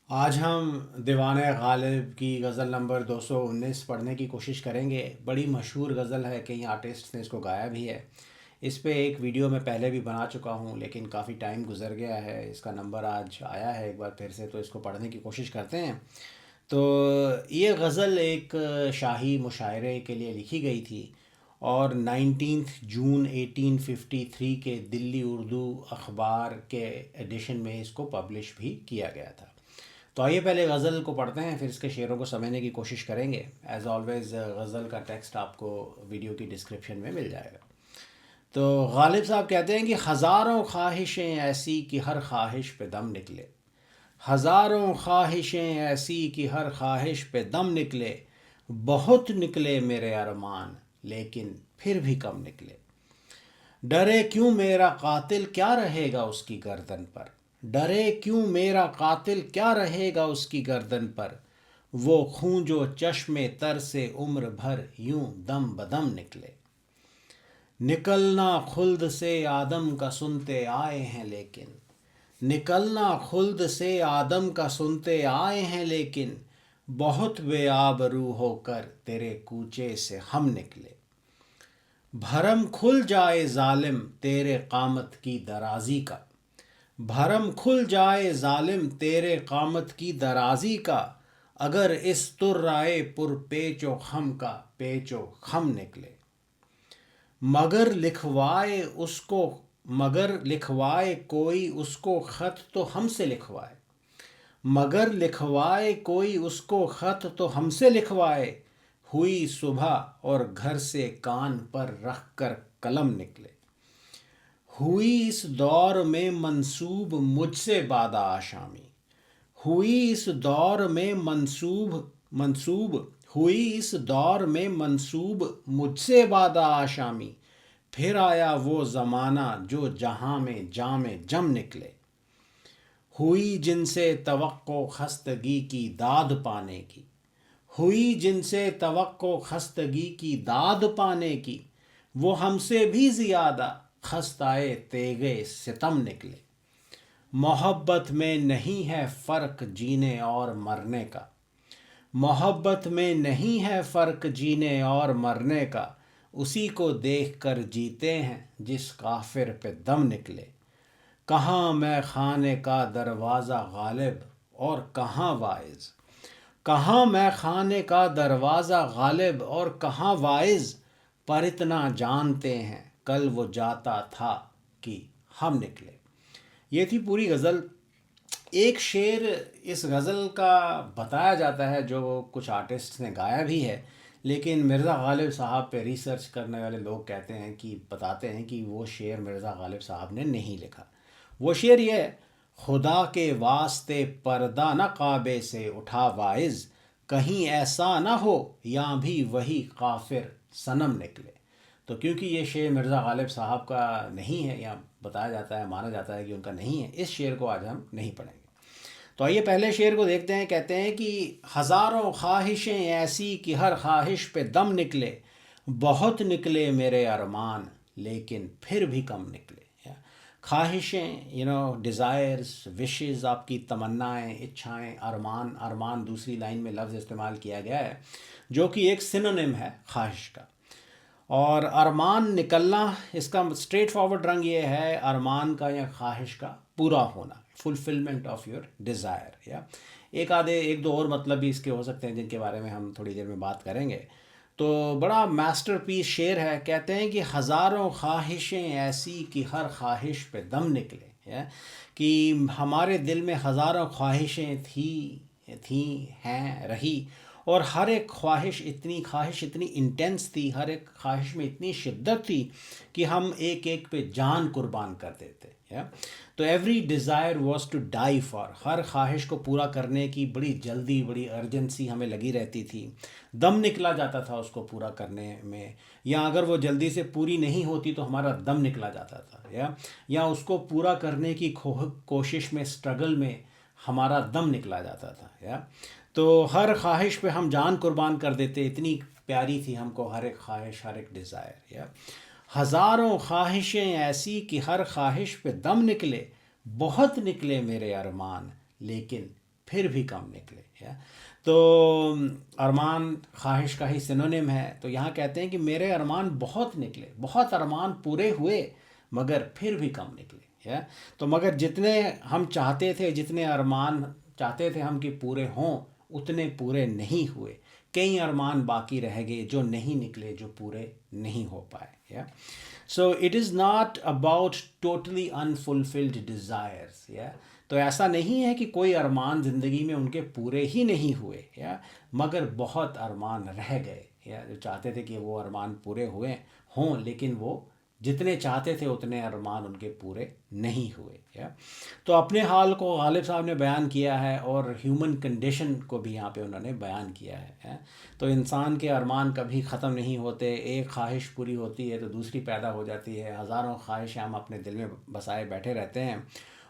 आज हम दीवाने गालिब की गज़ल नंबर 219 पढ़ने की कोशिश करेंगे। बड़ी मशहूर गज़ल है, कई आर्टिस्ट ने इसको गाया भी है। इस पे एक वीडियो मैं पहले भी बना चुका हूँ, लेकिन काफ़ी टाइम गुज़र गया है। इसका नंबर आज आया है एक बार फिर से, तो इसको पढ़ने की कोशिश करते हैं। तो ये गज़ल एक शाही मुशायरे के लिए लिखी गई थी और 19 जून 1853 के दिल्ली उर्दू अखबार के एडिशन में इसको पब्लिश भी किया गया था। तो आइए पहले गज़ल को पढ़ते हैं, फिर इसके शेरों को समझने की कोशिश करेंगे। एज़ ऑलवेज़ गज़ल का टेक्स्ट आपको वीडियो की डिस्क्रिप्शन में मिल जाएगा। तो गालिब साहब कहते हैं कि हज़ारों ख्वाहिशें ऐसी कि हर ख्वाहिश पे दम निकले। हज़ारों ख्वाहिशें ऐसी कि हर ख्वाहिश पे दम निकले। बहुत निकले मेरे अरमान, लेकिन फिर भी कम निकले। डरे क्यों मेरा कातिल, क्या रहेगा उसकी गर्दन पर। डरे क्यों मेरा कातिल, क्या रहेगा उसकी गर्दन पर। वो खून जो चश्मे तर से उम्र भर यूं दम बदम निकले। निकलना खुल्द से आदम का सुनते आए हैं लेकिन। निकलना खुल्द से आदम का सुनते आए हैं लेकिन। बहुत बेआबरू होकर तेरे कूचे से हम निकले। भरम खुल जाए जालिम तेरे कामत की दराजी का। भरम खुल जाए जालिम तेरे कामत की दराजी का। अगर इस तुर्राए पुर पेचो खम का पेचो खम निकले। मगर लिखवाए उसको मगर लिखवाए कोई उसको खत तो हमसे लिखवाए। मगर लिखवाए कोई उसको खत तो हमसे लिखवाए। हुई सुबह और घर से कान पर रख कर कलम निकले। हुई इस दौर में मंसूब मुझसे बादा आशामी। हुई इस दौर में मंसूब हुई इस दौर में मंसूब मुझसे बादा आशामी। फिर आया वो ज़माना जो जहां में जामे जम निकले। हुई जिनसे तवक्को खस्तगी की दाद पाने की। हुई जिनसे तवक्को खस्तगी की दाद पाने की। वो हमसे भी ज़्यादा खस्ताए तेगे सितम निकले। मोहब्बत में नहीं है फ़र्क जीने और मरने का। मोहब्बत में नहीं है फ़र्क जीने और मरने का। उसी को देख कर जीते हैं जिस काफिर पे दम निकले। कहाँ मैं खाने का दरवाज़ा गालिब और कहाँ वाइज। कहाँ मैं खाने का दरवाज़ा गालिब और कहाँ वाइज। पर इतना जानते हैं कल वो जाता था कि हम निकले। ये थी पूरी गज़ल। एक शेर इस गज़ल का बताया जाता है जो कुछ आर्टिस्ट ने गाया भी है, लेकिन मिर्ज़ा गालिब साहब पे रिसर्च करने वाले लोग कहते हैं कि बताते हैं कि वो शेर मिर्ज़ा गालिब साहब ने नहीं लिखा। वो शेर ये है, खुदा के वास्ते पर्दा न काबे से उठा वाइज। कहीं ऐसा ना हो या भी वही काफिर सनम निकले। तो क्योंकि ये शेर मिर्ज़ा गालिब साहब का नहीं है, या बताया जाता है, माना जाता है कि उनका नहीं है, इस शेर को आज हम नहीं पढ़ेंगे। तो आइए पहले शेर को देखते हैं। कहते हैं कि हज़ारों ख्वाहिशें ऐसी कि हर ख्वाहिश पे दम निकले। बहुत निकले मेरे अरमान, लेकिन फिर भी कम निकले। ख्वाहिशें, डिज़ायर्स, विशेस, आपकी तमन्नाएं, इच्छाएं, अरमान। अरमान दूसरी लाइन में लफ्ज़ इस्तेमाल किया गया है जो कि एक सिनोनिम है ख्वाहिश का। और अरमान निकलना, इसका स्ट्रेट फॉरवर्ड रंग ये है अरमान का या ख्वाहिश का पूरा होना, फुलफिलमेंट ऑफ योर डिज़ायर। या एक दो और मतलब भी इसके हो सकते हैं जिनके बारे में हम थोड़ी देर में बात करेंगे। तो बड़ा मास्टरपीस शेर है। कहते हैं कि हज़ारों ख्वाहिशें ऐसी कि हर ख्वाहिश पे दम निकले। या कि हमारे दिल में हज़ारों ख्वाहिशें थी हैं, रही, और हर एक ख्वाहिश इतनी इंटेंस थी, हर एक ख्वाहिश में इतनी शिद्दत थी कि हम एक एक पे जान कुर्बान कर देते। या तो every desire was to die for. हर ख्वाहिश को पूरा करने की बड़ी जल्दी, बड़ी अर्जेंसी हमें लगी रहती थी। दम निकला जाता था उसको पूरा करने में, या अगर वो जल्दी से पूरी नहीं होती तो हमारा दम निकला जाता था। या उसको पूरा करने की कोशिश में, स्ट्रगल में हमारा दम निकला जाता था। या तो हर ख्वाहिश पे हम जान कुर्बान कर देते, इतनी प्यारी थी हमको हर एक ख्वाहिश, हर एक डिज़ायर। या हज़ारों ख्वाहिशें ऐसी कि हर ख्वाहिश पे दम निकले। बहुत निकले मेरे अरमान, लेकिन फिर भी कम निकले। या तो अरमान ख्वाहिश का ही सिनोनिम है। तो यहाँ कहते हैं कि मेरे अरमान बहुत निकले, बहुत अरमान पूरे हुए, मगर फिर भी कम निकले। या तो मगर जितने हम चाहते थे, जितने अरमान चाहते थे हम कि पूरे हों, उतने पूरे नहीं हुए। कई अरमान बाकी रह गए जो नहीं निकले, जो पूरे नहीं हो पाए। या so it is not about totally unfulfilled desires. या तो ऐसा नहीं है कि कोई अरमान ज़िंदगी में उनके पूरे ही नहीं हुए, या मगर बहुत अरमान रह गए, या जो चाहते थे कि वो अरमान पूरे हुए हों, लेकिन वो जितने चाहते थे उतने अरमान उनके पूरे नहीं हुए। या तो अपने हाल को गालिब साहब ने बयान किया है और ह्यूमन कंडीशन को भी यहाँ पे उन्होंने बयान किया है। तो इंसान के अरमान कभी ख़त्म नहीं होते। एक ख्वाहिश पूरी होती है तो दूसरी पैदा हो जाती है। हज़ारों ख्वाहिशें हम अपने दिल में बसाए बैठे रहते हैं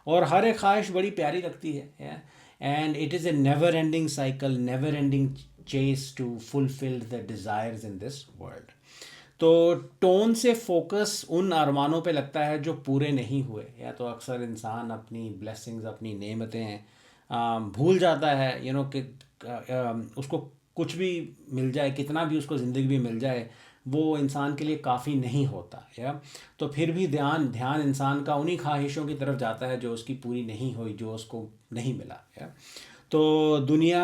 और हर एक ख्वाहिश बड़ी प्यारी लगती है। And it is a never ending cycle, never ending chase to fulfil the desires in this world. तो टोन से फोकस उन अरमानों पे लगता है जो पूरे नहीं हुए। या तो अक्सर इंसान अपनी ब्लेसिंग्स, अपनी नेमतें भूल जाता है, कि उसको कुछ भी मिल जाए, कितना भी उसको ज़िंदगी में मिल जाए, वो इंसान के लिए काफ़ी नहीं होता। या तो फिर भी ध्यान ध्यान इंसान का उन्हीं ख्वाहिशों की तरफ जाता है जो उसकी पूरी नहीं हुई, जो उसको नहीं मिला। या तो दुनिया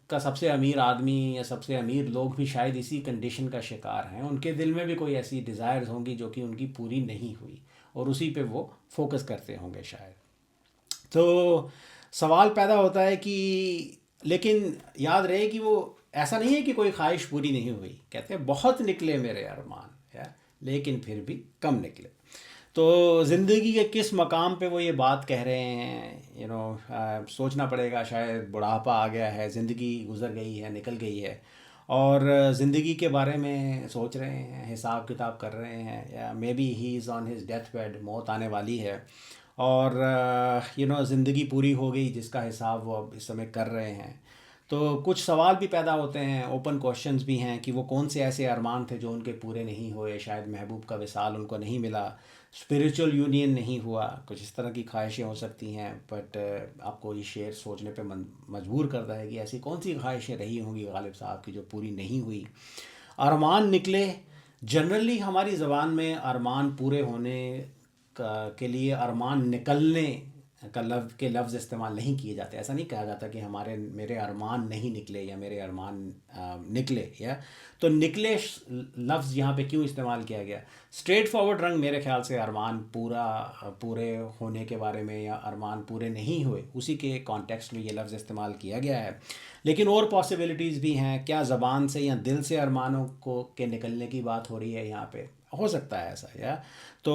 का सबसे अमीर आदमी या सबसे अमीर लोग भी शायद इसी कंडीशन का शिकार हैं। उनके दिल में भी कोई ऐसी डिज़ायर्स होंगी जो कि उनकी पूरी नहीं हुई, और उसी पे वो फोकस करते होंगे शायद। तो सवाल पैदा होता है कि लेकिन याद रहे कि वो ऐसा नहीं है कि कोई ख्वाहिश पूरी नहीं हुई। कहते हैं बहुत निकले मेरे अरमान, या लेकिन फिर भी कम निकले। तो ज़िंदगी के किस मकाम पे वो ये बात कह रहे हैं, सोचना पड़ेगा। शायद बुढ़ापा आ गया है, ज़िंदगी गुजर गई है, निकल गई है, और ज़िंदगी के बारे में सोच रहे हैं, हिसाब किताब कर रहे हैं, या may be he is on his death bed, मौत आने वाली है, और ज़िंदगी पूरी हो गई जिसका हिसाब वो अब इस समय कर रहे हैं। तो कुछ सवाल भी पैदा होते हैं, ओपन क्वेश्चंस भी हैं कि वो कौन से ऐसे अरमान थे जो उनके पूरे नहीं हुए। शायद महबूब का विसाल उनको नहीं मिला, स्पिरिचुअल यूनियन नहीं हुआ, कुछ इस तरह की ख्वाहिशें हो सकती हैं। बट आपको ये शेर सोचने पे मजबूर करता है कि ऐसी कौन सी ख्वाहिशें रही होंगी गालिब साहब की जो पूरी नहीं हुई। अरमान निकले, जनरली हमारी ज़बान में अरमान पूरे होने के लिए अरमान निकलने के लफ्ज़ इस्तेमाल नहीं किए जाते। ऐसा नहीं कहा जाता कि मेरे अरमान नहीं निकले या मेरे अरमान निकले। या तो निकले लफ्ज़ यहाँ पे क्यों इस्तेमाल किया गया? स्ट्रेट फॉरवर्ड रंग मेरे ख्याल से अरमान पूरे होने के बारे में या अरमान पूरे नहीं हुए, उसी के कॉन्टेक्स्ट में ये लफ्ज़ इस्तेमाल किया गया है। लेकिन और पॉसिबिलिटीज़ भी हैं। क्या ज़बान से या दिल से अरमानों को के निकलने की बात हो रही है यहाँ पे? हो सकता है ऐसा। या तो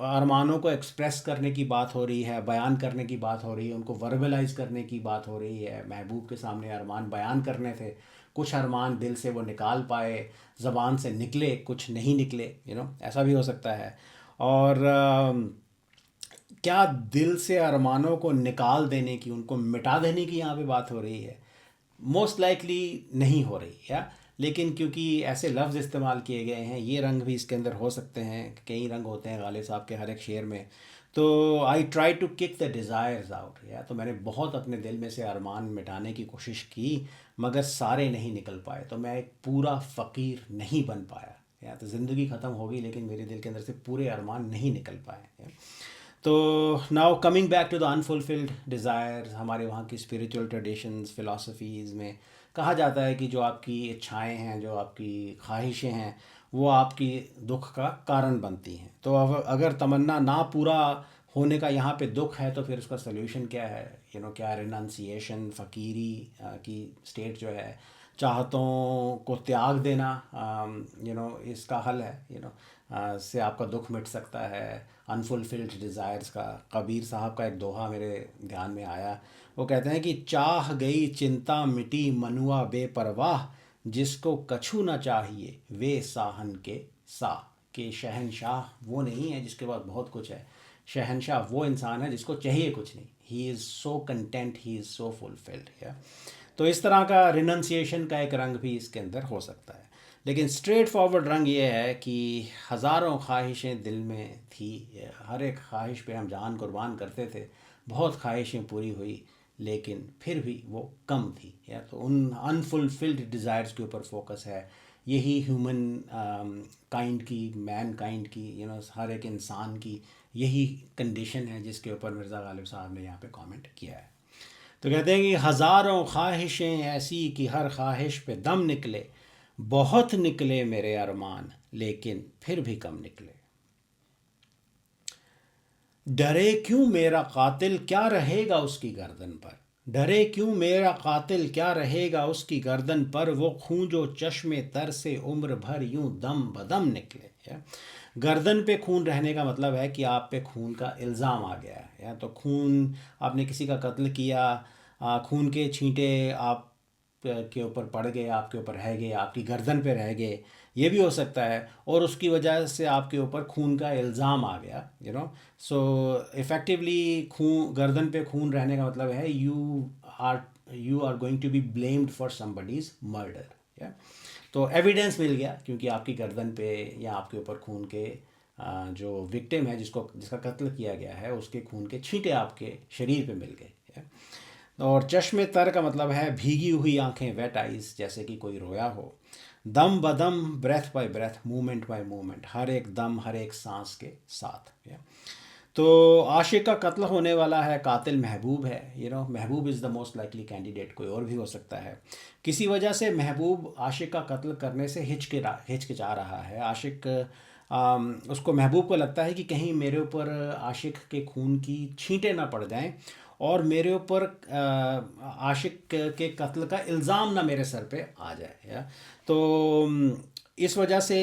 अरमानों को एक्सप्रेस करने की बात हो रही है, बयान करने की बात हो रही है, उनको वर्बलाइज करने की बात हो रही है। महबूब के सामने अरमान बयान करने थे, कुछ अरमान दिल से वो निकाल पाए, ज़बान से निकले, कुछ नहीं निकले। ऐसा भी हो सकता है। और क्या दिल से अरमानों को निकाल देने की, उनको मिटा देने की यहाँ पे बात हो रही है? मोस्ट लाइकली नहीं हो रही है। लेकिन क्योंकि ऐसे लफ्ज़ इस्तेमाल किए गए हैं, ये रंग भी इसके अंदर हो सकते हैं। कई रंग होते हैं गालिब साहब के हर एक शेर में। तो I try to kick the desires out. या तो मैंने बहुत अपने दिल में से अरमान मिटाने की कोशिश की, मगर सारे नहीं निकल पाए। तो मैं एक पूरा फ़कीर नहीं बन पाया। या तो ज़िंदगी ख़त्म हो गई लेकिन मेरे दिल के अंदर से पूरे अरमान नहीं निकल पाए। तो now coming back to the unfulfilled desires, हमारे वहाँ की स्पिरिचुअल ट्रेडिशंस, फ़िलासफ़ीज़ में कहा जाता है कि जो आपकी इच्छाएं हैं, जो आपकी ख्वाहिशें हैं, वो आपकी दुख का कारण बनती हैं। तो अब अगर तमन्ना ना पूरा होने का यहाँ पे दुख है, तो फिर उसका सल्यूशन क्या है? क्या रिनंसिएशन, फ़कीरी की स्टेट जो है, चाहतों को त्याग देना, इसका हल है। से आपका दुख मिट सकता है। अनफुलफिल्ड डिज़ायर्स का कबीर साहब का एक दोहा मेरे ध्यान में आया। वो कहते हैं कि चाह गई चिंता मिटी मनुआ बेपरवाह, जिसको कछु ना चाहिए वे साहन के सा। कि शहनशाह वो नहीं है जिसके पास बहुत कुछ है, शहनशाह वो इंसान है जिसको चाहिए कुछ नहीं। He is so content, he is so fulfilled. या तो इस तरह का रिनंसिएशन का एक रंग भी इसके अंदर हो सकता है। लेकिन स्ट्रेट फॉरवर्ड रंग ये है कि हज़ारों ख्वाहिशें दिल में थी, हर एक ख्वाहिश पे हम जान कुर्बान करते थे, बहुत ख्वाहिशें पूरी हुई, लेकिन फिर भी वो कम थी। या तो उन अनफुलफिल्ड डिज़ायर्स के ऊपर फोकस है। यही ह्यूमन काइंड की, मैन काइंड की, हर एक इंसान की यही कंडीशन है जिसके ऊपर मिर्ज़ा गालिब साहब ने यहाँ पे कमेंट किया है। तो कहते हैं कि हज़ारों ख्वाहिशें ऐसी कि हर ख्वाहिश पे दम निकले, बहुत निकले मेरे अरमान लेकिन फिर भी कम निकले। डरे क्यों मेरा कातिल, क्या रहेगा उसकी गर्दन पर। डरे क्यों मेरा कातिल, क्या रहेगा उसकी गर्दन पर। वो खून जो चश्मे तर से उम्र भर यूं दम बदम निकले। गर्दन पे खून रहने का मतलब है कि आप पे खून का इल्ज़ाम आ गया है। या तो खून, आपने किसी का कत्ल किया, खून के छींटे आप के ऊपर पड़ गए, आपके ऊपर रह गए, आपकी गर्दन पे रह गए, ये भी हो सकता है। और उसकी वजह से आपके ऊपर खून का इल्ज़ाम आ गया, सो इफ़ेक्टिवली खून, गर्दन पे खून रहने का मतलब है you are going to be blamed for somebody's murder. या तो एविडेंस मिल गया क्योंकि आपकी गर्दन पे या आपके ऊपर खून के जो विक्टिम है, जिसका कत्ल किया गया है, उसके खून के छींटे आपके शरीर पे मिल गए। और चश्मे तर का मतलब है भीगी हुई आंखें, वेट आइज, जैसे कि कोई रोया हो। दम बदम, breath by breath, movement by movement, हर एक दम, हर एक सांस के साथ। तो आशिक का कत्ल होने वाला है, कातिल महबूब है। महबूब is the most likely candidate, कोई और भी हो सकता है। किसी वजह से महबूब आशिक का कत्ल करने से हिचकिचा रहा है। आशिक उसको, महबूब को लगता है कि कहीं मेरे ऊपर आशिक के खून की छींटे ना पड़ जाएं और मेरे ऊपर आशिक के कत्ल का इल्ज़ाम ना मेरे सर पे आ जाए। तो इस वजह से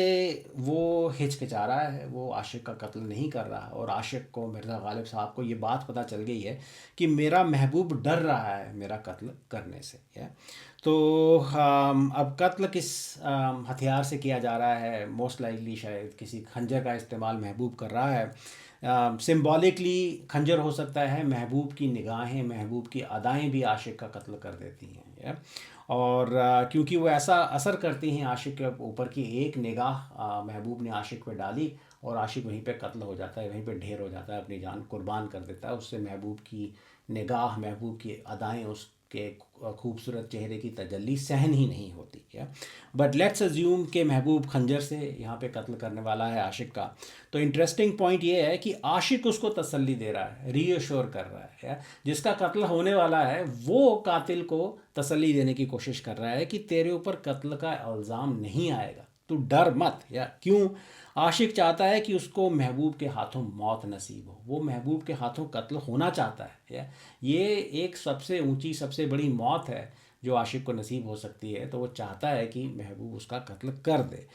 वो हिचकिचा रहा है, वो आशिक का कत्ल नहीं कर रहा। और आशिक को, मिर्ज़ा गालिब साहब को ये बात पता चल गई है कि मेरा महबूब डर रहा है मेरा कत्ल करने से। तो अब कत्ल किस हथियार से किया जा रहा है, मोस्ट लाइकली शायद किसी खंजर का इस्तेमाल महबूब कर रहा है। सिम्बॉलिकली खंजर हो सकता है, महबूब की निगाहें, महबूब की अदाएं भी आशिक का कत्ल कर देती हैं। और क्योंकि वो ऐसा असर करती हैं आशिक के ऊपर की एक निगाह महबूब ने आशिक पे डाली और आशिक वहीं पे कत्ल हो जाता है, वहीं पे ढेर हो जाता है, अपनी जान कुर्बान कर देता है। उससे महबूब की निगाह, महबूब की अदाएं, उसके खूबसूरत चेहरे की तजल्ली सहन ही नहीं होती है। बट लेट्स अज्यूम कि महबूब खंजर से यहाँ पे कत्ल करने वाला है आशिक का। तो इंटरेस्टिंग पॉइंट ये है कि आशिक उसको तसल्ली दे रहा है, रीअश्योर कर रहा है। जिसका कत्ल होने वाला है वो कातिल को तसल्ली देने की कोशिश कर रहा है कि तेरे ऊपर कत्ल का इल्ज़ाम नहीं आएगा, तू डर मत। या क्यों? आशिक चाहता है कि उसको महबूब के हाथों मौत नसीब हो, वो महबूब के हाथों कत्ल होना चाहता है। ये एक सबसे ऊंची, सबसे बड़ी मौत है जो आशिक को नसीब हो सकती है। तो वो चाहता है कि महबूब उसका कत्ल कर दे।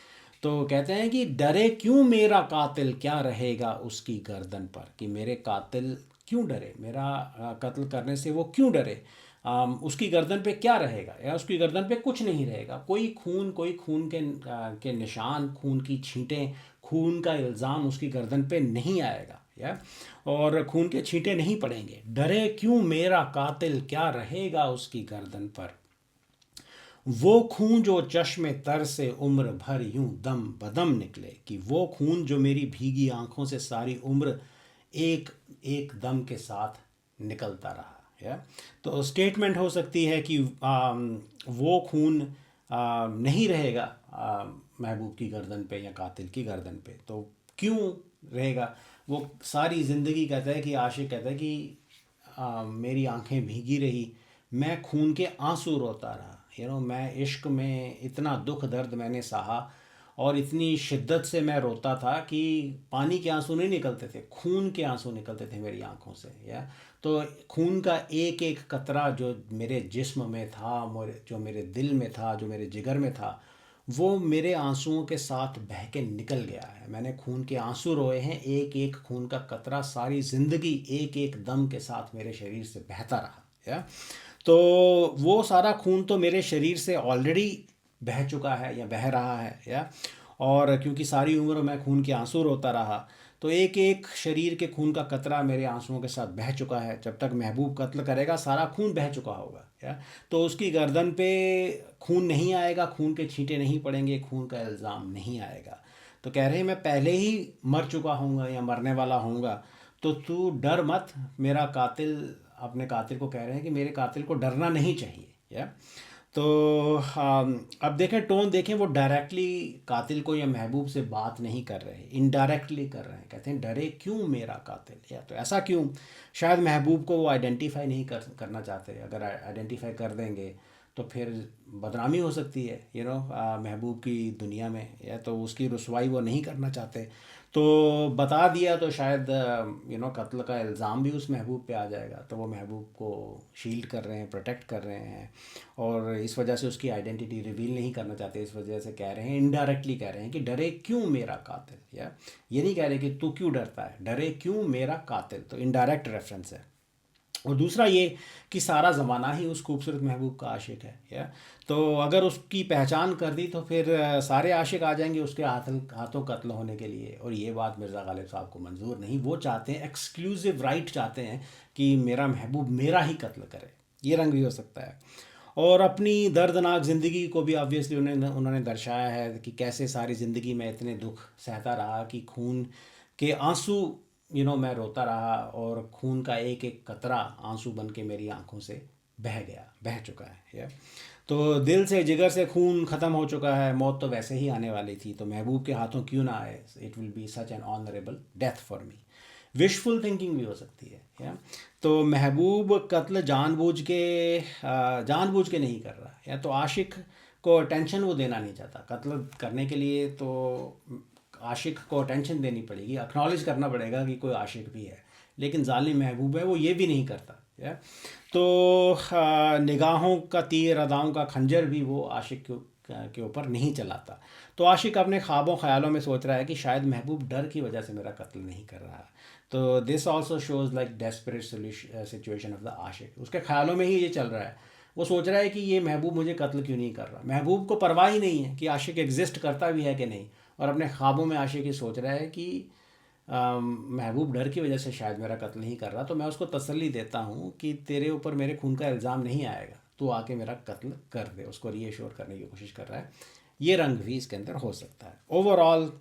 तो कहते हैं कि डरे क्यों मेरा कातिल, क्या रहेगा उसकी गर्दन पर। कि मेरे कातिल क्यों डरे, मेरा कत्ल करने से वो क्यों डरे। उसकी गर्दन पे क्या रहेगा, या उसकी गर्दन पे कुछ नहीं रहेगा। कोई खून के निशान, खून की छींटें, खून का इल्ज़ाम उसकी गर्दन पे नहीं आएगा। या और खून के छींटे नहीं पड़ेंगे। डरे क्यों मेरा कातिल, क्या रहेगा उसकी गर्दन पर। वो खून जो चश्मे तर से उम्र भर यूं दम बदम निकले। कि वो खून जो मेरी भीगी आंखों से सारी उम्र एक एक दम के साथ निकलता रहा। तो स्टेटमेंट हो सकती है कि वो खून नहीं रहेगा महबूब की गर्दन पे या कातिल की गर्दन पे। तो क्यों रहेगा? वो सारी ज़िंदगी, कहता है कि आशिक कहता है कि मेरी आंखें भीगी रही, मैं खून के आंसू रोता रहा। मैं इश्क में इतना दुख दर्द मैंने सहा और इतनी शिद्दत से मैं रोता था कि पानी के आंसू नहीं निकलते थे, खून के आंसू निकलते थे मेरी आंखों से। तो खून का एक एक कतरा जो मेरे जिस्म में था, जो मेरे दिल में था, जो मेरे जिगर में था, वो मेरे आंसुओं के साथ बह के निकल गया है। मैंने खून के आंसू रोए हैं, एक एक खून का कतरा सारी ज़िंदगी एक एक दम के साथ मेरे शरीर से बहता रहा। तो वो सारा खून तो मेरे शरीर से ऑलरेडी बह चुका है या बह रहा है। और क्योंकि सारी उम्र मैं खून के आंसू रोता रहा, तो एक एक शरीर के खून का कतरा मेरे आंसुओं के साथ बह चुका है। जब तक महबूब कत्ल करेगा सारा खून बह चुका होगा। तो उसकी गर्दन पे खून नहीं आएगा, खून के छींटे नहीं पड़ेंगे, खून का इल्ज़ाम नहीं आएगा। तो कह रहे हैं मैं पहले ही मर चुका हूँगा या मरने वाला हूँगा, तो तू डर मत, मेरा कातिल अपने कातिल को कह रहे हैं कि मेरे कातिल को डरना नहीं चाहिए, या तो अब देखें टोन देखें, वो डायरेक्टली कातिल को या महबूब से बात नहीं कर रहे, इनडायरेक्टली कर रहे हैं। कहते हैं डरे क्यों मेरा कातिल, या तो ऐसा क्यों। शायद महबूब को वो आइडेंटिफाई नहीं करना चाहते। अगर आइडेंटिफाई कर देंगे तो फिर बदनामी हो सकती है महबूब की दुनिया में, या तो उसकी रुसवाई वो नहीं करना चाहते। तो बता दिया तो शायद कत्ल का इल्ज़ाम भी उस महबूब पे आ जाएगा, तो वो महबूब को शील्ड कर रहे हैं, प्रोटेक्ट कर रहे हैं, और इस वजह से उसकी आइडेंटिटी रिवील नहीं करना चाहते। इस वजह से कह रहे हैं, इनडायरेक्टली कह रहे हैं कि डरे क्यों मेरा कातिल, या ये नहीं कह रहे कि तू क्यों डरता है, डरे क्यों मेरा कातिल, तो इनडायरेक्ट रेफरेंस है। और दूसरा ये कि सारा ज़माना ही उस खूबसूरत महबूब का आशिक है, या तो अगर उसकी पहचान कर दी तो फिर सारे आशिक आ जाएंगे उसके हाथों कत्ल होने के लिए। और ये बात मिर्ज़ा गालिब साहब को मंजूर नहीं। वो चाहते हैं, एक्सक्लूसिव राइट चाहते हैं कि मेरा महबूब मेरा ही कत्ल करे। ये रंग भी हो सकता है। और अपनी दर्दनाक ज़िंदगी को भी ऑब्वियसली उन्होंने दर्शाया है कि कैसे सारी ज़िंदगी में इतने दुख सहता रहा कि खून के आंसू मैं रोता रहा, और खून का एक एक कतरा आंसू बन के मेरी आंखों से बह चुका है, या तो दिल से जिगर से खून ख़त्म हो चुका है। मौत तो वैसे ही आने वाली थी, तो महबूब के हाथों क्यों ना आए। It will be such an honourable death for me. Wishful thinking भी हो सकती है, या तो महबूब कत्ल जानबूझ के नहीं कर रहा, या तो आशिक को अटेंशन वो देना नहीं चाहता। कत्ल करने के लिए तो आशिक को अटेंशन देनी पड़ेगी, एक्नॉलेज करना पड़ेगा कि कोई आशिक भी है, लेकिन जालिम महबूब है वो ये भी नहीं करता, या तो निगाहों का तीर, अदाओं का खंजर भी वो आशिक के ऊपर नहीं चलाता। तो आशिक अपने ख्वाबों ख्यालों में सोच रहा है कि शायद महबूब डर की वजह से मेरा कत्ल नहीं कर रहा। तो this also shows like desperate situation of the आशिक। उसके ख्यालों में ही ये चल रहा है। वो सोच रहा है कि ये महबूब मुझे कत्ल क्यों नहीं कर रहा। महबूब को परवाह ही नहीं है कि आशिक एग्जिस्ट करता भी है कि नहीं, और अपने ख्वाबों में आशिक ये सोच रहा है कि महबूब डर की वजह से शायद मेरा कत्ल नहीं कर रहा, तो मैं उसको तसल्ली देता हूँ कि तेरे ऊपर मेरे खून का इल्ज़ाम नहीं आएगा, तू आके मेरा कत्ल कर दे। उसको रीएश्योर करने की कोशिश कर रहा है। ये रंग भी इसके अंदर हो सकता है। ओवरऑल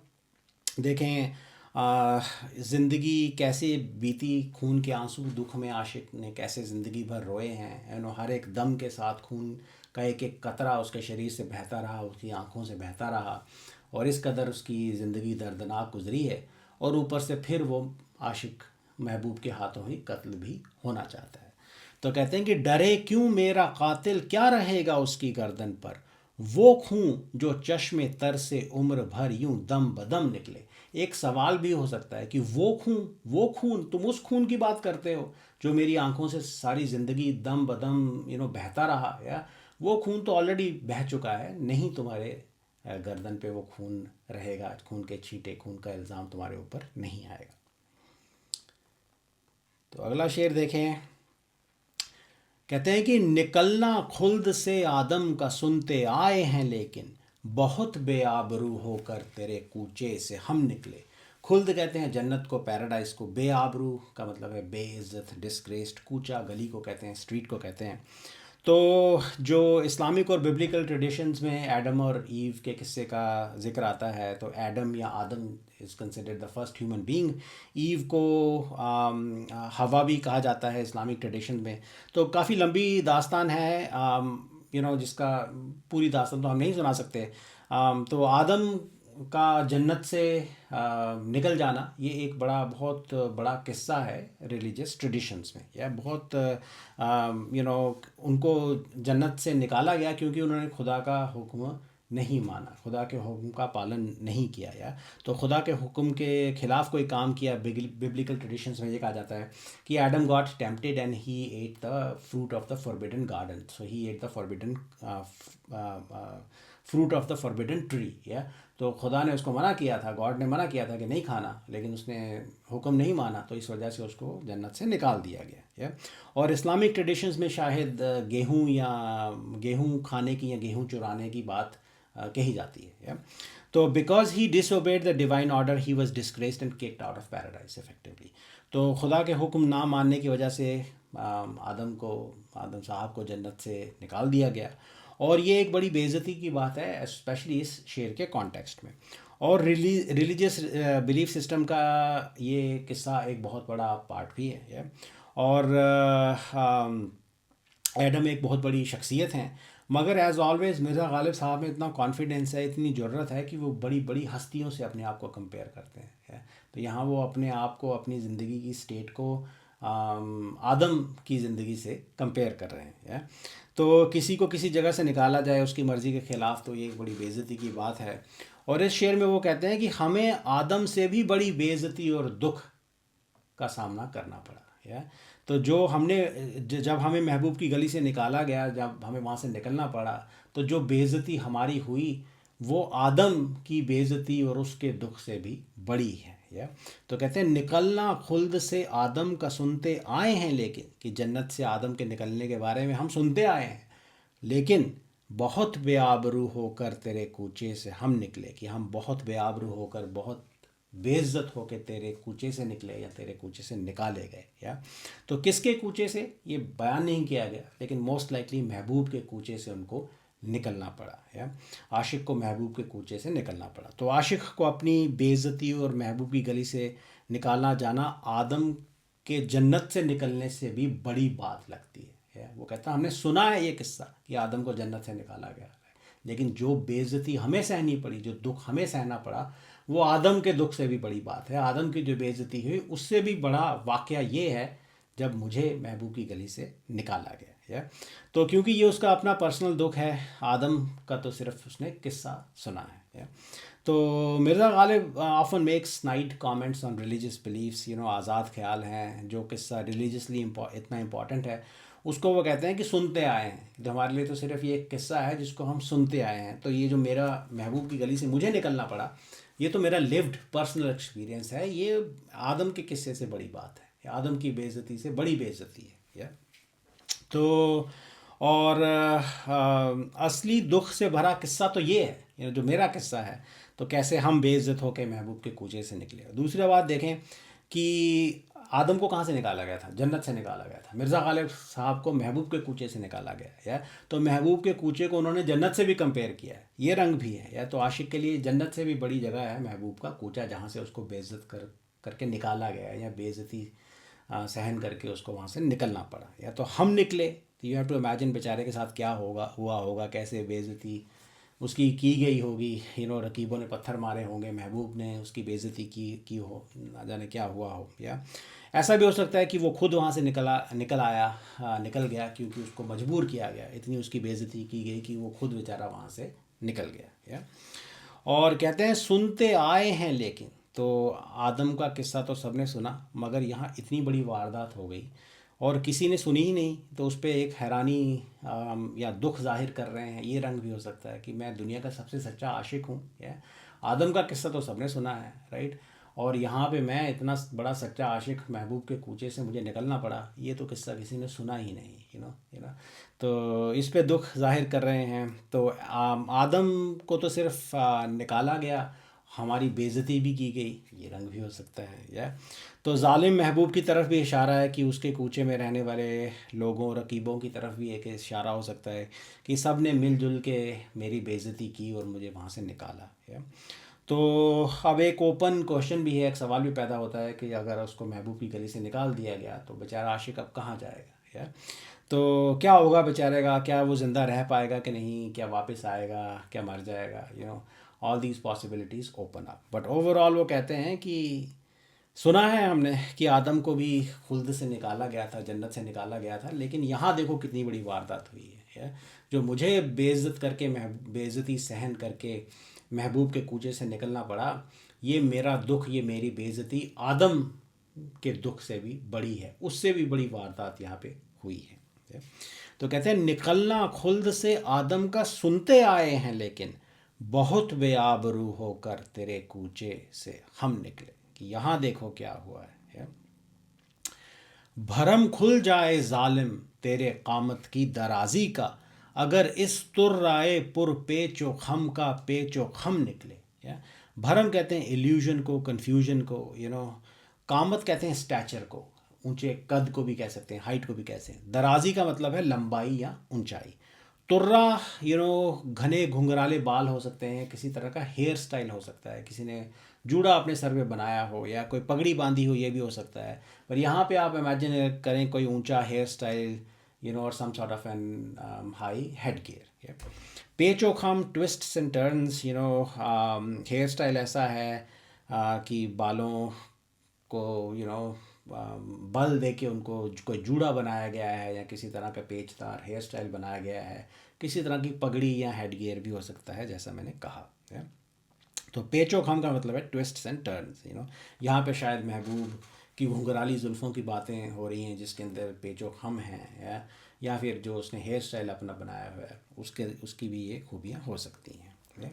देखें ज़िंदगी कैसे बीती, खून के आंसू दुख में आशिक ने कैसे ज़िंदगी भर रोए हैं। हर एक दम के साथ खून का एक एक कतरा उसके शरीर से बहता रहा, उसकी आंखों से बहता रहा, और इस कदर उसकी ज़िंदगी दर्दनाक गुजरी है। और ऊपर से फिर वो आशिक महबूब के हाथों ही कत्ल भी होना चाहता है। तो कहते हैं कि डरे क्यों मेरा कातिल, क्या रहेगा उसकी गर्दन पर, वो खून जो चश्मे तर से उम्र भर यूं दम बदम निकले। एक सवाल भी हो सकता है कि वो खून तुम उस खून की बात करते हो जो मेरी आंखों से सारी ज़िंदगी दम बदम बहता रहा, या वो खून तो ऑलरेडी बह चुका है, नहीं तुम्हारे गर्दन पे वो खून रहेगा, खून के छींटे, खून का इल्ज़ाम तुम्हारे ऊपर नहीं आएगा। तो अगला शेर देखें। कहते हैं कि निकलना खुल्द से आदम का सुनते आए हैं, लेकिन बहुत बेआबरू होकर तेरे कूचे से हम निकले। खुल्द कहते हैं जन्नत को, पैराडाइज को। बेआबरू का मतलब है बेइज्जत, डिस्ग्रेस्ड। कूचा गली को कहते हैं, स्ट्रीट को कहते हैं। तो जो इस्लामिक और बिब्लिकल ट्रेडिशंस में एडम और ईव के किस्से का जिक्र आता है, तो एडम या आदम is considered the first human being. Eve को हवा भी कहा जाता है इस्लामिक ट्रेडिशन में। तो काफ़ी लंबी दास्तान है, जिसका पूरी दास्तान तो हम नहीं सुना सकते। तो आदम का जन्नत से निकल जाना ये एक बहुत बड़ा किस्सा है रिलीजियस ट्रेडिशंस में। यह बहुत उनको जन्नत से निकाला गया क्योंकि उन्होंने खुदा का हुक्म नहीं माना, खुदा के हुक्म का पालन नहीं किया, या तो खुदा के हुक्म के ख़िलाफ़ कोई काम किया। बिब्लिकल ट्रेडिशंस में ये कहा जाता है कि Adam got tempted and he at the fruit of the forbidden garden, so he at the forbidden fruit of the forbidden tree. या तो खुदा ने उसको मना किया था, गॉड ने मना किया था कि नहीं खाना, लेकिन उसने हुक्म नहीं माना, तो इस वजह से उसको जन्नत से निकाल दिया गया। या और इस्लामिक ट्रेडिशंस में शायद गेहूँ खाने की या गेहूँ चुराने की बात कही जाती है। या तो because he disobeyed the divine order he was disgraced and kicked out of paradise effectively. तो खुदा के हुक्म ना मानने की वजह से आदम साहब को जन्नत से निकाल दिया गया। और ये एक बड़ी बेइज्जती की बात है, स्पेशली इस शेर के कॉन्टेक्स्ट में। और रिलीजियस बिलीफ सिस्टम का ये किस्सा एक बहुत बड़ा पार्ट भी है। और एडम एक बहुत बड़ी शख्सियत हैं, मगर एज़ ऑलवेज़ मिर्ज़ा गालिब साहब में इतना कॉन्फिडेंस है, इतनी ज़रूरत है कि वो बड़ी बड़ी हस्तियों से अपने आप को कंपेयर करते हैं, है? तो यहाँ वो अपने आप को, अपनी ज़िंदगी की स्टेट को आदम की ज़िंदगी से कंपेयर कर रहे हैं, है? तो किसी को किसी जगह से निकाला जाए उसकी मर्ज़ी के ख़िलाफ़, तो ये एक बड़ी बेइज्जती की बात है। और इस शेर में वो कहते हैं कि हमें आदम से भी बड़ी बेइज्जती और दुख का सामना करना पड़ा, या तो जो हमने जब हमें महबूब की गली से निकाला गया, जब हमें वहाँ से निकलना पड़ा, तो जो बेइज्जती हमारी हुई वो आदम की बेइज्जती और उसके दुख से भी बड़ी है, या तो कहते हैं निकलना खुल्द से आदम का सुनते आए हैं, लेकिन कि जन्नत से आदम के निकलने के बारे में हम सुनते आए हैं, लेकिन बहुत बेआबरू होकर तेरे कूचे से हम निकले, कि हम बहुत बेआबरू होकर, बहुत बेइज्जत होकर तेरे कूचे से निकले या तेरे कूचे से निकाले गए, या तो किसके कूचे से ये बयान नहीं किया गया, लेकिन मोस्ट लाइकली महबूब के कूचे से उनको निकलना पड़ा, या आशिक को महबूब के कूचे से निकलना पड़ा। तो आशिक को अपनी बेइज्जती और महबूब की गली से निकालना जाना आदम के जन्नत से निकलने से भी बड़ी बात लगती है। वो कहता है हमने सुना है ये किस्सा कि आदम को जन्नत से निकाला गया, लेकिन जो बेइज्जती हमें सहनी पड़ी, जो दुख हमें सहना पड़ा, वो आदम के दुख से भी बड़ी बात है। आदम की जो बेइज्जती हुई उससे भी बड़ा वाक़या ये है जब मुझे महबूब की गली से निकाला गया, या तो क्योंकि ये उसका अपना पर्सनल दुख है, आदम का तो सिर्फ उसने किस्सा सुना है, या तो Mirza Ghalib often makes snide comments on religious beliefs, आज़ाद ख्याल हैं, जो किस्सा रिलीजियसली इतना इम्पॉर्टेंट है उसको वो कहते हैं कि सुनते आए हैं। तो हमारे लिए तो सिर्फ ये एक किस्सा है जिसको हम सुनते आए हैं। तो ये जो मेरा महबूब की गली से मुझे निकलना पड़ा, ये तो मेरा लिव्ड पर्सनल एक्सपीरियंस है, ये आदम के किस्से से बड़ी बात है, आदम की बेइज्जती से बड़ी बेइज्जती है, या तो और असली दुख से भरा किस्सा तो ये है, जो मेरा किस्सा है, तो कैसे हम बेइज्जत होकर महबूब के कूचे से निकले। दूसरी बात देखें कि आदम को कहाँ से निकाला गया था? जन्नत से निकाला गया था। मिर्ज़ा गालिब साहब को महबूब के कूचे से निकाला गया, या तो महबूब के कूचे को उन्होंने जन्नत से भी कंपेयर किया है, ये रंग भी है, या तो आशिक के लिए जन्नत से भी बड़ी जगह है महबूब का कूचा, जहाँ से उसको बेइज्जत करके निकाला गया, या बेइज्जती सहन करके उसको वहाँ से निकलना पड़ा, या तो हम निकले। तो यू हैव टू इमेजिन बेचारे के साथ क्या हुआ होगा, कैसे बेइज्जती उसकी की गई होगी, रकीबों ने पत्थर मारे होंगे, महबूब ने उसकी बेइज्जती की हो, ना जाने क्या हुआ हो। या ऐसा भी हो सकता है कि वो खुद वहाँ से निकल गया क्योंकि उसको मजबूर किया गया, इतनी उसकी बेइज्जती की गई कि वो खुद बेचारा वहाँ से निकल गया, या और कहते हैं सुनते आए हैं, लेकिन तो आदम का किस्सा तो सबने सुना, मगर यहाँ इतनी बड़ी वारदात हो गई और किसी ने सुनी ही नहीं, तो उस पर एक हैरानी या दुख जाहिर कर रहे हैं। ये रंग भी हो सकता है कि मैं दुनिया का सबसे सच्चा आशिक हूँ, या आदम का किस्सा तो सबने सुना है, राइट, और यहाँ पे मैं इतना बड़ा सच्चा आशिक, महबूब के कूचे से मुझे निकलना पड़ा, ये तो किस्सा किसी ने सुना ही नहीं, यू नो तो इस पे दुख जाहिर कर रहे हैं। तो आदम को तो सिर्फ निकाला गया, हमारी बेइज्जती भी की गई, ये रंग भी हो सकता है, या तो जालिम महबूब की तरफ भी इशारा है कि उसके कूचे में रहने वाले लोगों, रकीबों की तरफ भी एक इशारा हो सकता है कि सब ने मिलजुल के मेरी बेइज्जती की और मुझे वहाँ से निकाला, या तो अब एक ओपन क्वेश्चन भी है, एक सवाल भी पैदा होता है कि अगर उसको महबूब की गली से निकाल दिया गया तो बेचारा आशिक अब कहाँ जाएगा, या तो क्या होगा बेचारे का, क्या वो ज़िंदा रह पाएगा कि नहीं, क्या वापस आएगा, क्या मर जाएगा, all these possibilities open up. But overall वो कहते हैं कि सुना है हमने कि आदम को भी खुल्द से निकाला गया था, जन्नत से निकाला गया था, लेकिन यहाँ देखो कितनी बड़ी वारदात हुई है, जो मुझे बेइज्जत करके, बेइज्जती सहन करके महबूब के कूचे से निकलना पड़ा, ये मेरा दुख, ये मेरी बेइज्जती आदम के दुख से भी बड़ी है, उससे भी बड़ी वारदात यहाँ पे हुई है। तो कहते हैं निकलना खुल्द से आदम का सुनते आए हैं, लेकिन बहुत बेआबरू होकर तेरे कूचे से हम निकले, कि यहाँ देखो क्या हुआ है। भरम खुल जाए जालिम तेरे कामत की दराजी का, अगर इस तुर्राए पुर पेचो खम का पेचो खम निकले, या भरम कहते हैं इल्यूजन को, कन्फ्यूजन को, कामत कहते हैं स्टैचर को, ऊंचे कद को भी कह सकते हैं, हाइट को भी कह सकते हैं। दराजी का मतलब है लंबाई या ऊंचाई। तुर्रा घने घुंघराले बाल हो सकते हैं, किसी तरह का हेयर स्टाइल हो सकता है, किसी ने जूड़ा अपने सर पे बनाया हो या कोई पगड़ी बांधी हो, ये भी हो सकता है। पर यहाँ पे आप इमेजिन करें कोई ऊंचा हेयर स्टाइल, और some sort of an high head gear. पेचोखम, twists and turns, hair style ऐसा है कि बालों को बल दे के उनको कोई जूड़ा बनाया गया है, या किसी तरह का पेचदार हेयर स्टाइल बनाया गया है, किसी तरह की पगड़ी या हेड गियर भी हो सकता है, जैसा मैंने कहा है। तो पेचोखम का मतलब है ट्विस्ट्स एंड टर्न्स। यहाँ पे शायद महबूब की घुंघराली जुल्फ़ों की बातें हो रही हैं जिसके अंदर पेचोखम हैं, या फिर जो उसने हेयर स्टाइल अपना बनाया हुआ है उसकी भी ये खूबियाँ हो सकती हैं।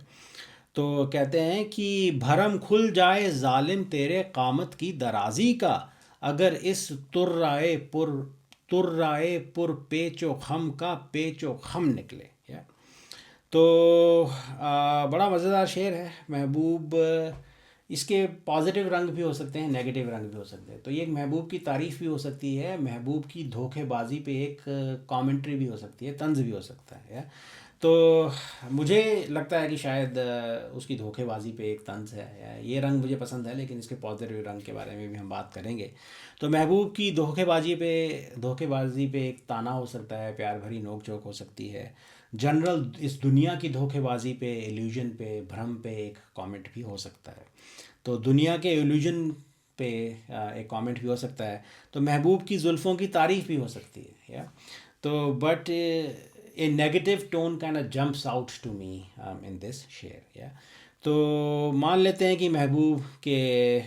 तो कहते हैं कि भरम खुल जाए जालिम तेरे कामत की दराजी का, अगर इस तुर्राए पुर पेचो खम का पेचो खम निकले। तो बड़ा मज़ेदार शेर है महबूब। इसके पॉजिटिव रंग भी हो सकते हैं, नेगेटिव रंग भी हो सकते हैं। तो ये महबूब की तारीफ़ भी हो सकती है, महबूब की धोखेबाजी पे एक कमेंट्री भी हो सकती है, तंज भी हो सकता है। तो मुझे लगता है कि शायद उसकी धोखेबाजी पे एक तंज है। ये रंग मुझे पसंद है, लेकिन इसके पॉजिटिव रंग के बारे में भी हम बात करेंगे। तो महबूब की धोखेबाजी पे एक ताना हो सकता है, प्यार भरी नोक झोंक हो सकती है। जनरल इस दुनिया की धोखेबाजी पे, इल्यूजन पे, भ्रम पे एक कमेंट भी हो सकता है। तो दुनिया के इल्यूजन पे एक कमेंट भी हो सकता है। तो महबूब की जुल्फ़ों की तारीफ़ भी हो सकती है, या तो but a negative tone kind of jumps out to me in this शेयर। या तो मान लेते हैं कि महबूब के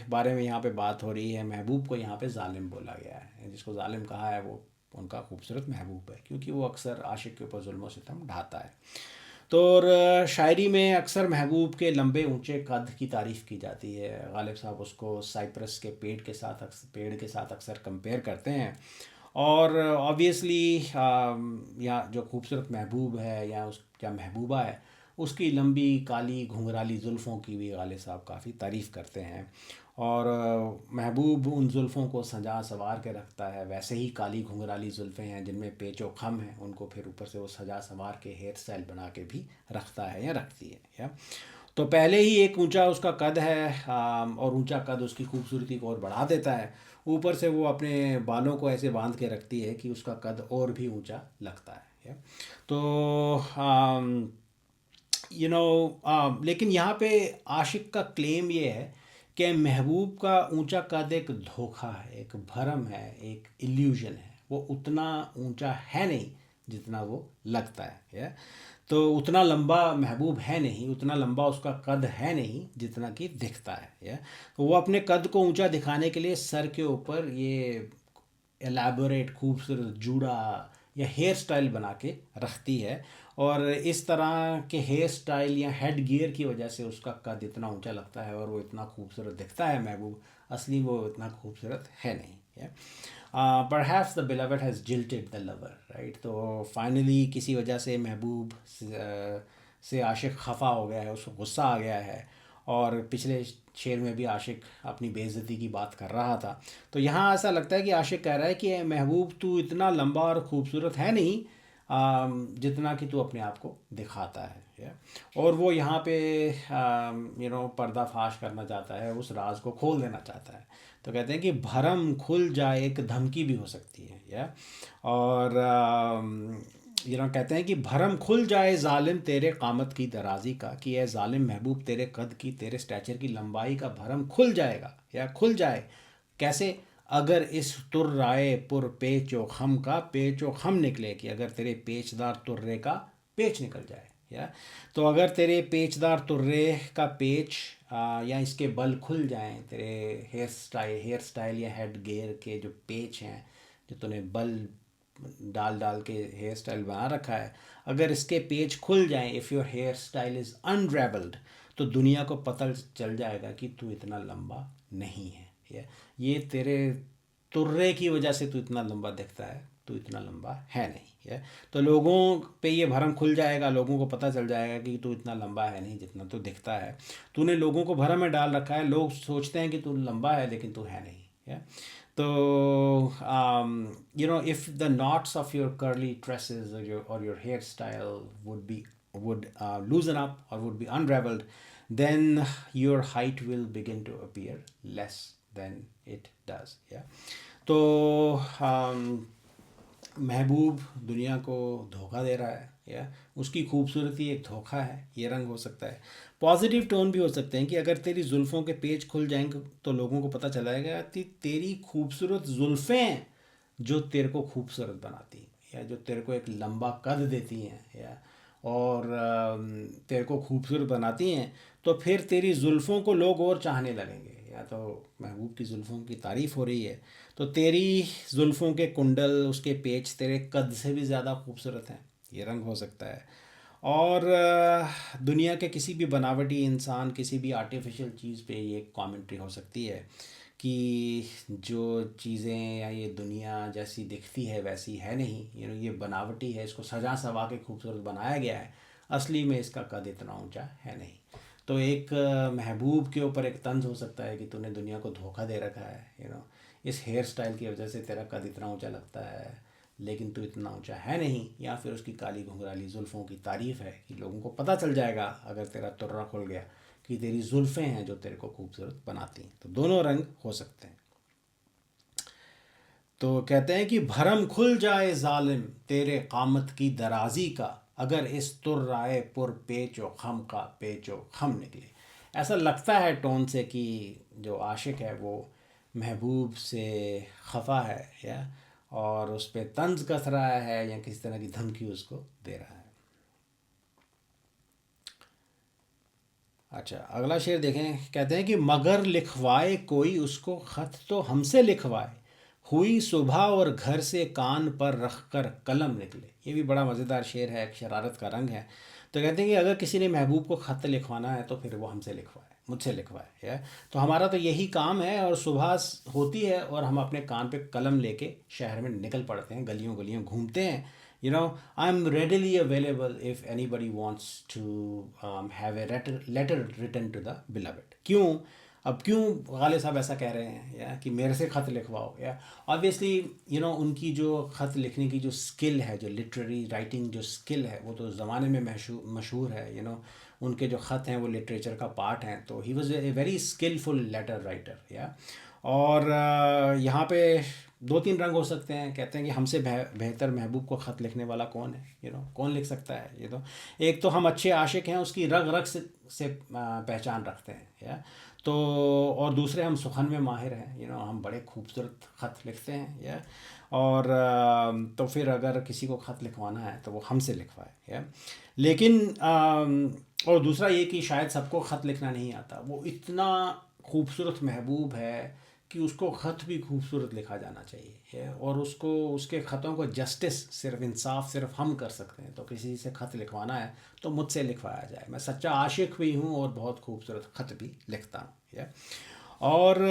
बारे में यहाँ पे बात हो रही है, महबूब को यहाँ पे जालिम बोला गया है, जिसको जालिम कहा है वो उनका खूबसूरत महबूब है, क्योंकि वो अक्सर आशिक के ऊपर जुल्म सितम ढाता है। तो और शायरी में अक्सर महबूब के लंबे ऊंचे कद की तारीफ़ की जाती है। गालिब साहब उसको साइप्रस के पेड़ के साथ अक्सर कंपेयर करते हैं। और ऑब्वियसली या जो खूबसूरत महबूब है या महबूबा है, उसकी लंबी काली घुंघराली जुल्फ़ों की भी गालिब साहब काफ़ी तारीफ़ करते हैं। और महबूब उन जुल्फ़ों को सजा संवार के रखता है। वैसे ही काली घुंघराली जुल्फ़ें हैं जिनमें पेचो खम है, उनको फिर ऊपर से वो सजा संवार के हेयर स्टाइल बना के भी रखता है या रखती है। या तो पहले ही एक ऊंचा उसका कद है, और ऊंचा कद उसकी खूबसूरती को और बढ़ा देता है। ऊपर से वो अपने बालों को ऐसे बांध के रखती है कि उसका कद और भी ऊंचा लगता है। तो लेकिन यहाँ पे आशिक का क्लेम ये है कि महबूब का ऊंचा कद एक धोखा है, एक भरम है, एक इल्यूजन है। वो उतना ऊंचा है नहीं जितना वो लगता है। तो उतना लंबा महबूब है नहीं, उतना लंबा उसका कद है नहीं जितना कि दिखता है। तो वो अपने कद को ऊंचा दिखाने के लिए सर के ऊपर ये एलैबोरेट खूबसूरत जूड़ा या हेयर स्टाइल बना के रखती है। और इस तरह के हेयर स्टाइल या हेड गियर की वजह से उसका कद इतना ऊंचा लगता है और वो इतना खूबसूरत दिखता है महबूब। असली वो इतना खूबसूरत है नहीं। Perhaps the beloved has jilted the lover, right. तो फाइनली किसी वजह से महबूब से आशिक खफा हो गया है, उसको गुस्सा आ गया है। और पिछले शेर में भी आशिक अपनी बेइज्जती की बात कर रहा था। तो यहाँ ऐसा लगता है कि आशिक कह रहा है कि महबूब तू इतना लंबा और खूबसूरत है नहीं जितना कि तू अपने आप को दिखाता है। और वो यहाँ पे पर्दाफाश करना चाहता है, उस राज को खोल देना चाहता है। तो कहते हैं कि भरम खुल जाए, एक धमकी भी हो सकती है। और कहते हैं कि भरम खुल जाए जालिम तेरे कामत की दराजी का, कि यह जालिम महबूब तेरे कद की, तेरे स्टैचर की लंबाई का भरम खुल जाएगा या खुल जाए। कैसे? अगर इस तुर्राए पुर पेचो खम का पेचो खम निकले, कि अगर तेरे पेचदार तुर्रे का पेच निकल जाए। तो अगर तेरे पेचदार तुर्रे का पेच या इसके बल खुल जाएं, तेरे हेयर स्टाइल या हेड गियर के जो पेच हैं, जो तूने बल डाल डाल के हेयर स्टाइल बना रखा है, अगर इसके पेच खुल जाएं, if your hair style is unravelled, तो दुनिया को पता चल जाएगा कि तू इतना लंबा नहीं है। ये तेरे तुर्रे की वजह से तू इतना लंबा दिखता है, तू इतना लंबा है नहीं है। तो लोगों पे ये भरम खुल जाएगा, लोगों को पता चल जाएगा कि तू इतना लंबा है नहीं जितना तू दिखता है। तूने लोगों को भरम में डाल रखा है, लोग सोचते हैं कि तू लंबा है लेकिन तू है नहीं है। तो if the knots of your curly tresses or your hairstyle would be would loosen up or would be unraveled, then your height will begin to appear less than it does. Yeah. तो महबूब दुनिया को धोखा दे रहा है, या उसकी खूबसूरती एक धोखा है, ये रंग हो सकता है। पॉजिटिव टोन भी हो सकते हैं कि अगर तेरी जुल्फ़ों के पेच खुल जाएंगे तो लोगों को पता चलाएगा कि तेरी खूबसूरत जुल्फ़ें हैं जो तेरे को खूबसूरत बनाती हैं, या जो तेरे को एक लंबा कद देती हैं, या और तेरे को खूबसूरत बनाती हैं। तो फिर तेरी जुल्फ़ों को लोग और चाहने लगेंगे। या तो महबूब की जुल्फ़ों की तारीफ़ हो रही है तो तेरी जुल्फ़ों के कुंडल, उसके पेच तेरे कद से भी ज़्यादा खूबसूरत हैं, ये रंग हो सकता है। और दुनिया के किसी भी बनावटी इंसान, किसी भी आर्टिफिशियल चीज़ पे ये कमेंट्री हो सकती है कि जो चीज़ें या ये दुनिया जैसी दिखती है वैसी है नहीं, ये बनावटी है, इसको सजा सवा के खूबसूरत बनाया गया है, असली में इसका कद इतना ऊंचा है नहीं। तो एक महबूब के ऊपर एक तंज हो सकता है कि तूने दुनिया को धोखा दे रखा है, इस हेयर स्टाइल की वजह से तेरा कद इतना ऊंचा लगता है लेकिन तू इतना ऊंचा है नहीं। या फिर उसकी काली घुंघराली जुल्फ़ों की तारीफ़ है कि लोगों को पता चल जाएगा अगर तेरा तुर्रा खुल गया कि तेरी जुल्फ़ें हैं जो तेरे को खूबसूरत बनाती हैं। तो दोनों रंग हो सकते हैं। तो कहते हैं कि भरम खुल जाए जालिम तेरे कामत की दराजी का, अगर इस तुर्राए पुर पेचो खम का पेचो खम निकले। ऐसा लगता है टोन से कि जो आशिक है वो महबूब से खफा है, या और उस पर तंज कस रहा है या किसी तरह की धमकी उसको दे रहा है। अच्छा, अगला शेर देखें। कहते हैं कि मगर लिखवाए कोई उसको ख़त तो हमसे लिखवाए, हुई सुबह और घर से कान पर रख कर कलम निकले। ये भी बड़ा मज़ेदार शेर है, एक शरारत का रंग है। तो कहते हैं कि अगर किसी ने महबूब को ख़त लिखवाना है तो फिर वो हमसे लिखवाए, मुझसे लिखवाए। या तो हमारा तो यही काम है, और सुबह होती है और हम अपने कान पे कलम लेके शहर में निकल पड़ते हैं, गलियों गलियों घूमते हैं। I'm readily available if anybody wants to have a letter written to the beloved. क्यों? अब क्यों गालिब साहब ऐसा कह रहे हैं, या कि मेरे से ख़त लिखवाओ? या ऑब्वियसली उनकी जो ख़त लिखने की जो स्किल है, जो लिटरेरी राइटिंग जो स्किल है, वो तो ज़माने में मशहूर है। उनके जो ख़त हैं वो लिटरेचर का पार्ट हैं। तो he was a very skilful letter writer. या और यहाँ पे दो तीन रंग हो सकते हैं। कहते हैं कि हमसे बेहतर महबूब को ख़त लिखने वाला कौन है, कौन लिख सकता है। एक तो हम अच्छे आशिक हैं, उसकी रग रग से पहचान रखते हैं। या तो और दूसरे हम सुखन में माहिर हैं, हम बड़े खूबसूरत ख़त लिखते हैं। या और तो फिर अगर किसी को ख़त लिखवाना है तो वो हमसे लिखवाए। या लेकिन और दूसरा ये कि शायद सबको ख़त लिखना नहीं आता। वो इतना खूबसूरत महबूब है कि उसको ख़त भी खूबसूरत लिखा जाना चाहिए, और उसको उसके ख़तों को जस्टिस, सिर्फ इंसाफ सिर्फ हम कर सकते हैं। तो किसी से ख़त लिखवाना है तो मुझसे लिखवाया जाए। मैं सच्चा आशिक भी हूँ और बहुत खूबसूरत ख़त भी लिखता हूँ। या और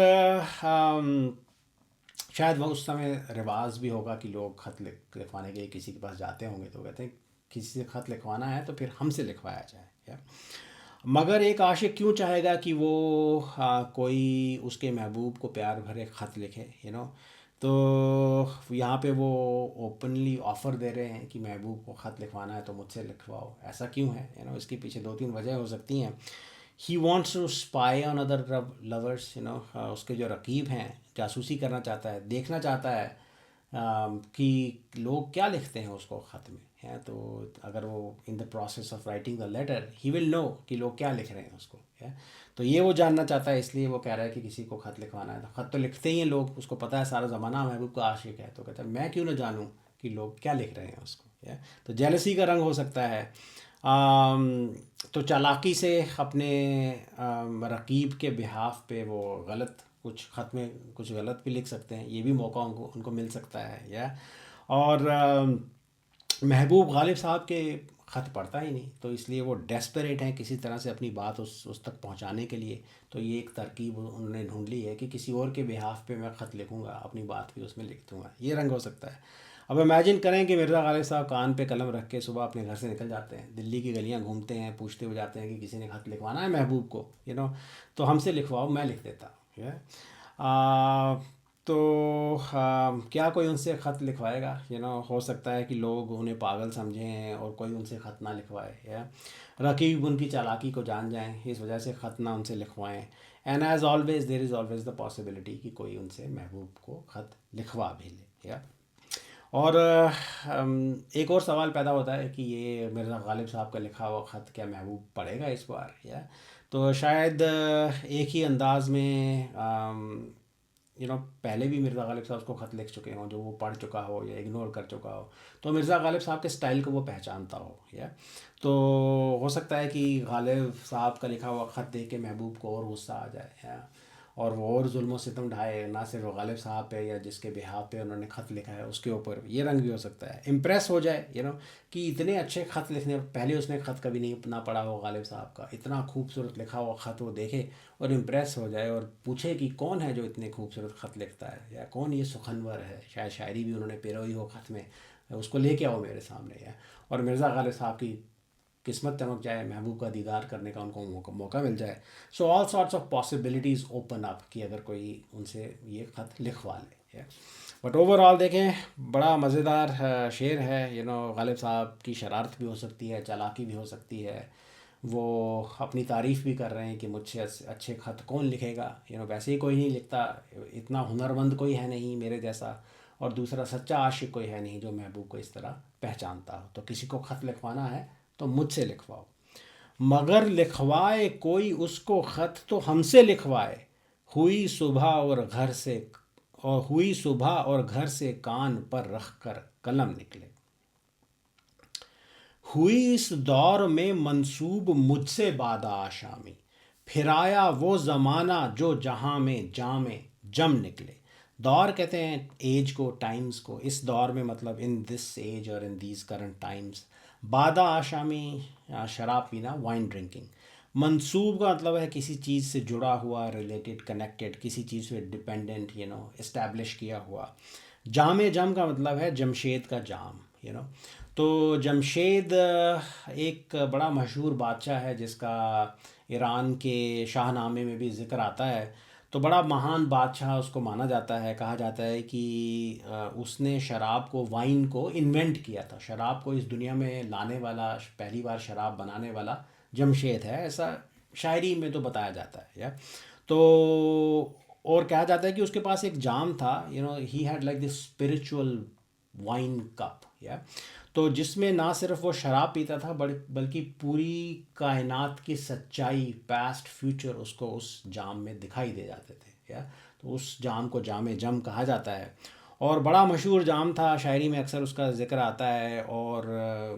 शायद वह उस समय रिवाज भी होगा कि लोग ख़त लिखवाने के लिए किसी के पास जाते होंगे तो कहते हैं किसी से ख़त लिखवाना है तो फिर हमसे लिखवाया जाए। या मगर एक आशिक क्यों चाहेगा कि वो कोई उसके महबूब को प्यार भरे ख़त लिखे, तो यहाँ पे वो ओपनली ऑफ़र दे रहे हैं कि महबूब को ख़त लिखवाना है तो मुझसे लिखवाओ। ऐसा क्यों है? इसके पीछे दो तीन वजह हो सकती हैं। He wants to spy on other lovers. उसके जो रकीब हैं, जासूसी करना चाहता है, देखना चाहता है कि लोग क्या लिखते हैं उसको ख़त में। है तो अगर वो in the process of writing the letter he will know कि लोग क्या लिख रहे हैं उसको। है तो ये वो जानना चाहता है, इसलिए वो कह रहा है कि किसी को ख़त लिखवाना है। तो ख़त तो लिखते ही हैं लोग, उसको पता है सारा ज़माना महबूब का आशिक है, तो कहता है मैं क्यों ना जानूँ कि लोग क्या लिख रहे हैं उसको। या तो जेलसी का रंग हो सकता है। तो चालाकी से अपने रकीब के बिहाफ पे वो गलत कुछ ख़त में कुछ गलत भी लिख सकते हैं, ये भी मौका उनको मिल सकता है। या और महबूब गालिब साहब के ख़त पढ़ता ही नहीं, तो इसलिए वो डेस्परेट हैं किसी तरह से अपनी बात उस तक पहुंचाने के लिए। तो ये एक तरकीब उन्होंने ढूंढ ली है कि किसी और के बिहाफ पे मैं ख़त लिखूंगा, अपनी बात भी उसमें लिख दूंगा। ये रंग हो सकता है। अब इमेजिन करें कि मिर्ज़ा गालिब साहब कान पे कलम रख के सुबह अपने घर से निकल जाते हैं, दिल्ली की गलियां घूमते हैं, पूछते हुए जाते हैं कि किसी ने ख़त लिखवाना है महबूब को, तो हमसे लिखवाओ, मैं लिख देता हूँ। तो क्या कोई उनसे ख़त लिखवाएगा? हो सकता है कि लोग उन्हें पागल समझें और कोई उनसे ख़त ना लिखवाए, या रकीब उनकी चालाकी को जान जाएं, इस वजह से ख़त ना उनसे लिखवाएं। And as always there is always the possibility कि कोई उनसे महबूब को ख़त लिखवा भी ले, या और एक और सवाल पैदा होता है कि ये मिर्ज़ा गालिब साहब का लिखा हुआ ख़त क्या महबूब पढ़ेगा इस बार, या तो शायद एक ही अंदाज में पहले भी मिर्ज़ा गालिब साहब उसको ख़त लिख चुके हों जो वो पढ़ चुका हो या इग्नोर कर चुका हो, तो मिर्ज़ा गालिब साहब के स्टाइल को वो पहचानता हो, या तो हो सकता है कि गालिब साहब का लिखा हुआ ख़त देख के महबूब को और गुस्सा आ जाए, या और वो और जुल्म सितम ढाए, ना सिर्फ गालिब साहब पे या जिसके बिहाफ पे उन्होंने ख़त लिखा है उसके ऊपर, ये रंग भी हो सकता है। इम्प्रेस हो जाए कि इतने अच्छे ख़त लिखने, पहले उसने ख़त कभी नहीं ना पढ़ा हो गालिब साहब का, इतना खूबसूरत लिखा हुआ ख़त वो देखे और इम्प्रेस हो जाए और पूछे कि कौन है जो इतने खूबसूरत ख़त लिखता है, या कौन ये सुखनवर है, शायद शायरी भी उन्होंने पिरोई हो ख़त में, उसको लेके आओ मेरे सामने, या और मिर्ज़ा गालिब साहब की किस्मत चमक जाए, महबूब का दीदार करने का उनको मौका मिल जाए। So all sorts of possibilities open up कि अगर कोई उनसे ये ख़त लिखवा ले। बट ओवरऑल देखें, बड़ा मज़ेदार शेर है। गालिब साहब की शरारत भी हो सकती है, चालाकी भी हो सकती है। वो अपनी तारीफ़ भी कर रहे हैं कि मुझसे अच्छे ख़त कौन लिखेगा, वैसे ही कोई नहीं लिखता, इतना हुनरमंद कोई है नहीं मेरे जैसा, और दूसरा सच्चा आशिक कोई है नहीं जो महबूब को इस तरह पहचानता हो। तो किसी को ख़त लिखवाना है तो मुझसे लिखवाओ, मगर लिखवाए कोई उसको ख़त तो हमसे लिखवाए। हुई सुबह और घर से हुई सुबह और घर से कान पर रख कर कलम निकले। हुई इस दौर में मंसूब मुझसे बादा आशामी, फिर आया वो ज़माना जो जहाँ में जामे जम निकले। दौर कहते हैं एज को, टाइम्स को। इस दौर में मतलब इन दिस एज और इन दीज करंट टाइम्स। बादा आशामी शराब पीना, वाइन ड्रिंकिंग। मंसूब का मतलब है किसी चीज़ से जुड़ा हुआ, रिलेटेड, कनेक्टेड, किसी चीज़ से डिपेंडेंट, इस्टेब्लिश किया हुआ। जाम जम का मतलब है जमशेद का जाम। तो जमशेद एक बड़ा मशहूर बादशाह है जिसका ईरान के शाहनामे में भी ज़िक्र आता है। तो बड़ा महान बादशाह उसको माना जाता है। कहा जाता है कि उसने शराब को, वाइन को इन्वेंट किया था। शराब को इस दुनिया में लाने वाला, पहली बार शराब बनाने वाला जमशेद है, ऐसा शायरी में तो बताया जाता है, या तो। और कहा जाता है कि उसके पास एक जाम था, he had like this spiritual wine cup, या तो जिसमें ना सिर्फ वो शराब पीता था बल्कि पूरी कायनात की सच्चाई, पास्ट फ्यूचर उसको उस जाम में दिखाई दे जाते थे, या तो उस जाम को जाम जम कहा जाता है। और बड़ा मशहूर जाम था, शायरी में अक्सर उसका ज़िक्र आता है। और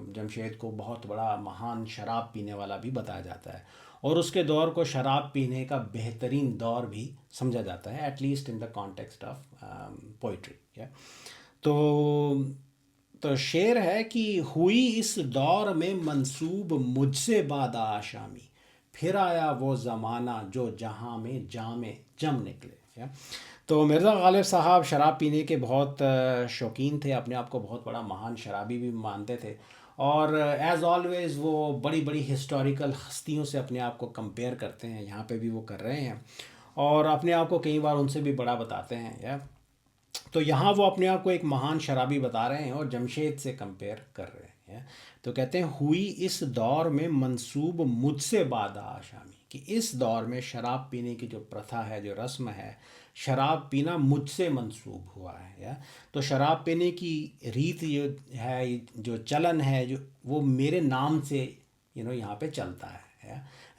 जमशेद को बहुत बड़ा महान शराब पीने वाला भी बताया जाता है, और उसके दौर को शराब पीने का बेहतरीन दौर भी समझा जाता है, at least in the context of poetry, या तो। तो शेर है कि हुई इस दौर में मंसूब मुझसे बादा आशामी, फिर आया वो ज़माना जो जहाँ में जामे जम निकले, या तो मिर्ज़ा गालिब साहब शराब पीने के बहुत शौकीन थे, अपने आप को बहुत बड़ा महान शराबी भी मानते थे। और एज़ ऑलवेज़ वो बड़ी बड़ी हिस्टोरिकल हस्तियों से अपने आप को कंपेयर करते हैं, यहाँ पे भी वो कर रहे हैं, और अपने आप को कई बार उनसे भी बड़ा बताते हैं, या तो यहाँ वो अपने आप को एक महान शराबी बता रहे हैं और जमशेद से कंपेयर कर रहे हैं। तो कहते हैं हुई इस दौर में मंसूब मुझसे बादा आशामी, कि इस दौर में शराब पीने की जो प्रथा है, जो रस्म है, शराब पीना मुझसे मंसूब हुआ है, या तो शराब पीने की रीत जो है, जो चलन है, जो वो मेरे नाम से यहाँ पे चलता है,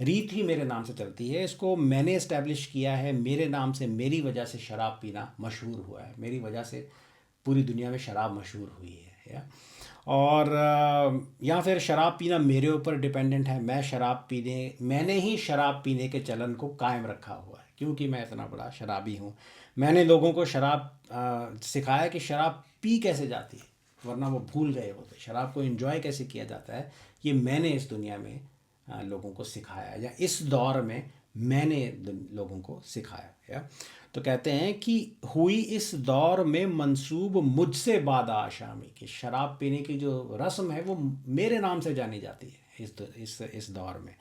रीत ही मेरे नाम से चलती है। इसको मैंने इस्टेब्लिश किया है, मेरे नाम से, मेरी वजह से शराब पीना मशहूर हुआ है, मेरी वजह से पूरी दुनिया में शराब मशहूर हुई है, या और या फिर शराब पीना मेरे ऊपर डिपेंडेंट है। मैंने ही शराब पीने के चलन को कायम रखा हुआ है, क्योंकि मैं इतना बड़ा शराबी हूँ। मैंने लोगों को शराब सिखाया कि शराब पी कैसे जाती है, वरना वो भूल गए होते। शराब को एंजॉय कैसे किया जाता है, ये मैंने इस दुनिया में लोगों को सिखाया, या इस दौर में मैंने लोगों को सिखाया, या तो कहते हैं कि हुई इस दौर में मंसूब मुझसे बादा आशामी, कि शराब पीने की जो रस्म है वो मेरे नाम से जानी जाती है इस दौर में।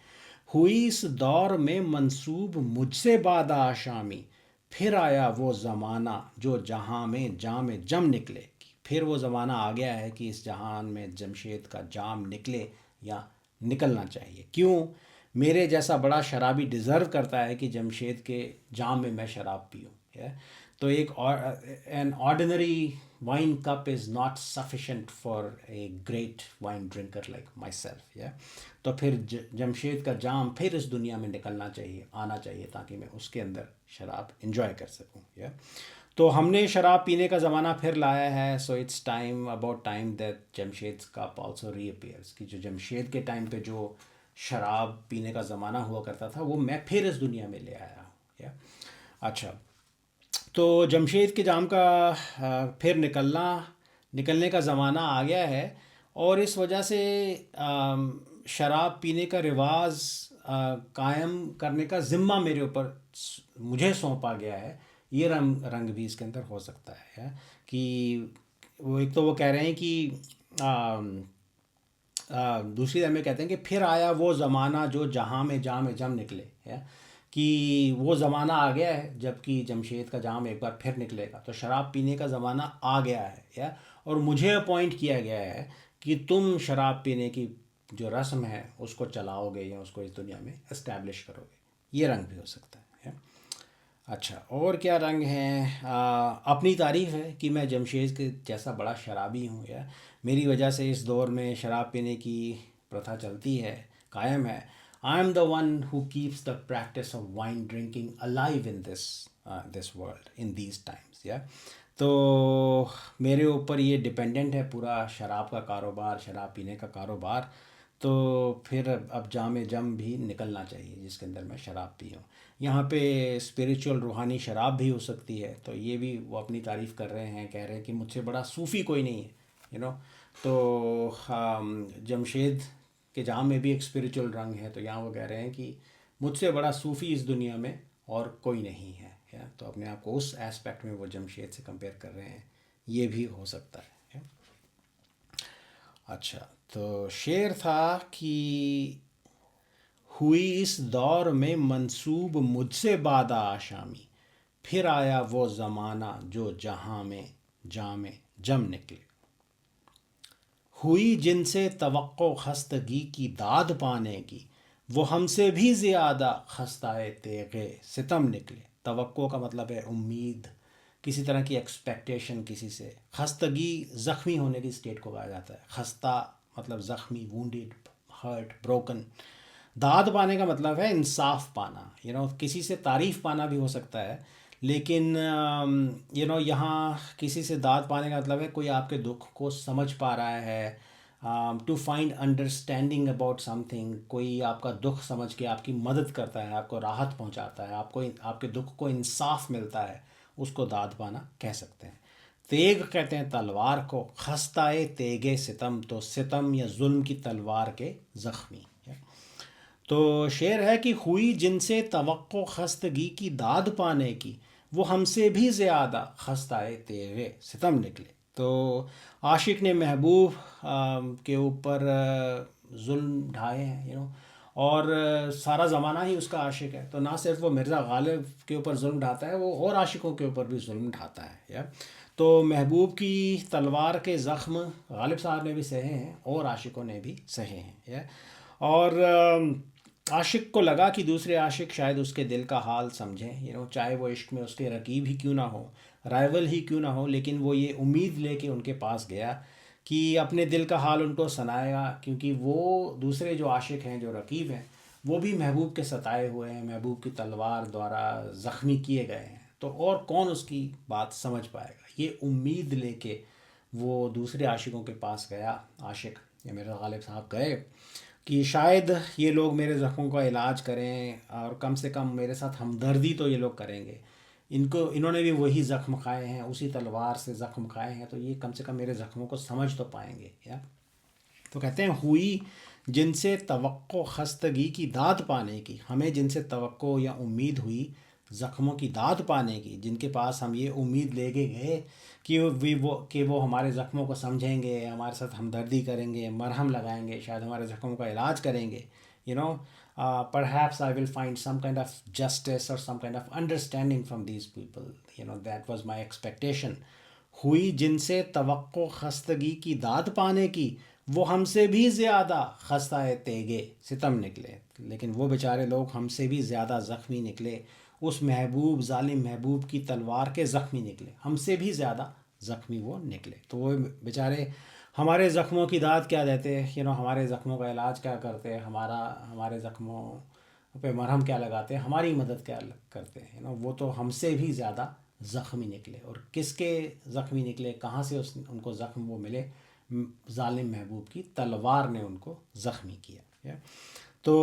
हुई इस दौर में मंसूब मुझसे बादा आशामी, फिर आया वो ज़माना जो जहाँ में जाम जम निकले। फिर वो ज़माना आ गया है कि इस जहान में जमशेद का जाम निकले या निकलना चाहिए। क्यों? मेरे जैसा बड़ा शराबी डिज़र्व करता है कि जमशेद के जाम में मैं शराब पीऊँ। तो एक an ordinary wine cup is not sufficient for a great wine drinker like my self. तो फिर जमशेद का जाम फिर इस दुनिया में निकलना चाहिए, आना चाहिए, ताकि मैं उसके अंदर शराब इंजॉय कर सकूँ। तो हमने शराब पीने का ज़माना फिर लाया है। So it's time, about time that Jamshed cup also reappears. कि जो जमशेद के टाइम पे जो शराब पीने का ज़माना हुआ करता था वो मैं फिर इस दुनिया में ले आया हूँ। अच्छा, तो जमशेद के जाम का फिर निकलने का ज़माना आ गया है। और इस वजह से शराब पीने का रिवाज कायम करने का ज़िम्मा मेरे ऊपर मुझे सौंपा गया है। ये रंग भी इसके अंदर हो सकता है कि वो एक तो वो कह रहे हैं कि दूसरी तरह में कहते हैं कि फिर आया वो ज़माना जो जहाँ में जाम जम निकले। है कि वो ज़माना आ गया है जबकि जमशेद का जाम एक बार फिर निकलेगा। तो शराब पीने का ज़माना आ गया है। और मुझे अपॉइंट किया गया है कि तुम शराब पीने की जो रस्म है उसको चलाओगे या उसको इस दुनिया में इस्टेब्लिश करोगे। ये रंग भी हो सकता है। अच्छा, और क्या रंग हैं? अपनी तारीफ़ है कि मैं जमशेद के जैसा बड़ा शराबी हूँ। या मेरी वजह से इस दौर में शराब पीने की प्रथा चलती है, कायम है। I am the one who keeps the practice of wine drinking alive in this world in these times. तो मेरे ऊपर ये डिपेंडेंट है पूरा शराब का कारोबार, शराब पीने का कारोबार। तो फिर अब जाम जम भी निकलना चाहिए जिसके अंदर मैं शराब पी हूँ। यहाँ पे स्पिरिचुअल रूहानी शराब भी हो सकती है। तो ये भी वो अपनी तारीफ़ कर रहे हैं, कह रहे हैं कि मुझसे बड़ा सूफ़ी कोई नहीं है। तो जमशेद के जाम में भी एक स्पिरिचुअल रंग है। तो यहाँ वो कह रहे हैं कि मुझसे बड़ा सूफ़ी इस दुनिया में और कोई नहीं है। तो अपने आप को उस एस्पेक्ट में वो जमशेद से कंपेयर कर रहे हैं। ये भी हो सकता है। अच्छा, तो शेर था कि हुई इस दौर में मंसूब मुझसे बादा आशामी। फिर आया वो ज़माना जो जहाँ में जामे जम निकले। हुई जिनसे तवक्को खस्तगी की दाद पाने की, वो हमसे भी ज़्यादा खस्ताए तेगे सितम निकले। तवक्को का मतलब है उम्मीद, किसी तरह की एक्सपेक्टेशन किसी से। खस्तगी ज़ख्मी होने की स्टेट को कहा जाता है। खस्ता मतलब ज़ख्मी, वूंडेड, हर्ट, ब्रोकन। दाद पाने का मतलब है इंसाफ पाना। किसी से तारीफ़ पाना भी हो सकता है, लेकिन यहाँ किसी से दाद पाने का मतलब है कोई आपके दुख को समझ पा रहा है। To find understanding about something. कोई आपका दुख समझ के आपकी मदद करता है, आपको राहत पहुंचाता है, आपको आपके दुख को इंसाफ मिलता है, उसको दाद पाना कह सकते हैं। तेग कहते हैं तलवार को। खस्ताए तेगे सितम, तो सितम या जुल्म की तलवार के ज़ख्मी। तो शेर है कि हुई जिनसे तवक्को खस्तगी की दाद पाने की, वो हमसे भी ज़्यादा खस्ताए तेगे सितम निकले। तो आशिक ने महबूब के ऊपर जुल्म ढाए हैं। और सारा ज़माना ही उसका आशिक है। तो ना सिर्फ वो मिर्ज़ा गालिब के ऊपर जुल्म ढाता है, वो और आशिकों के ऊपर भी जुल्म ढाता है। तो महबूब की तलवार के ज़ख्म गालिब साहब ने भी सहे हैं और आशिकों ने भी सहे हैं। और आशिक को लगा कि दूसरे आशिक शायद उसके दिल का हाल समझें। चाहे वो इश्क में उसके रकीब ही क्यों ना हो, राइवल ही क्यों ना हो, लेकिन वो ये उम्मीद लेके उनके पास गया कि अपने दिल का हाल उनको सुनाएगा। क्योंकि वो दूसरे जो आशिक हैं, जो रकीब हैं, वो भी महबूब के सताए हुए हैं, महबूब की तलवार द्वारा ज़ख्मी किए गए हैं। तो और कौन उसकी बात समझ पाएगा, ये उम्मीद लेके वो दूसरे आशिकों के पास गया। आशिक या मेरे गालिब साहब गए कि शायद ये लोग मेरे ज़ख्मों का इलाज करें, और कम से कम मेरे साथ हमदर्दी तो ये लोग करेंगे। इन्होंने भी वही ज़ख्म खाए हैं, उसी तलवार से ज़ख्म खाए हैं, तो ये कम से कम मेरे ज़ख्मों को समझ तो पाएंगे। तो कहते हैं हुई जिनसे तवक्को खस्तगी की दाद पाने की, हमें जिनसे तवक्को या उम्मीद हुई ज़ख्मों की दाद पाने की, जिनके पास हम ये उम्मीद लेके गए कि वो हमारे ज़ख्मों को समझेंगे, हमारे साथ हमदर्दी करेंगे, मरहम लगाएंगे, शायद हमारे ज़ख्मों का इलाज करेंगे। you know, perhaps I will find some kind of justice or some kind of understanding from these people. That was my expectation. हुई जिनसे तवक्को खस्तगी की दाद पाने की, वो हमसे भी ज़्यादा खस्ताए तेगे सितम निकले। लेकिन वो बेचारे लोग हमसे भी ज़्यादा ज़ख्मी निकले, उस महबूब जालिम महबूब की तलवार के ज़ख्मी निकले, हमसे भी ज़्यादा ज़ख्मी वो निकले। तो वो बेचारे हमारे ज़ख्मों की दाद क्या देते, हमारे ज़ख्मों का इलाज क्या करते, हमारे ज़ख्मों पे मरहम क्या लगाते, हमारी मदद क्या करते हैं, वो तो हमसे भी ज़्यादा ज़ख्मी निकले। और किसके ज़ख्मी निकले, कहाँ से उनको ज़ख्म वो मिले, ज़ालिम महबूब की तलवार ने उनको ज़ख्मी किया। तो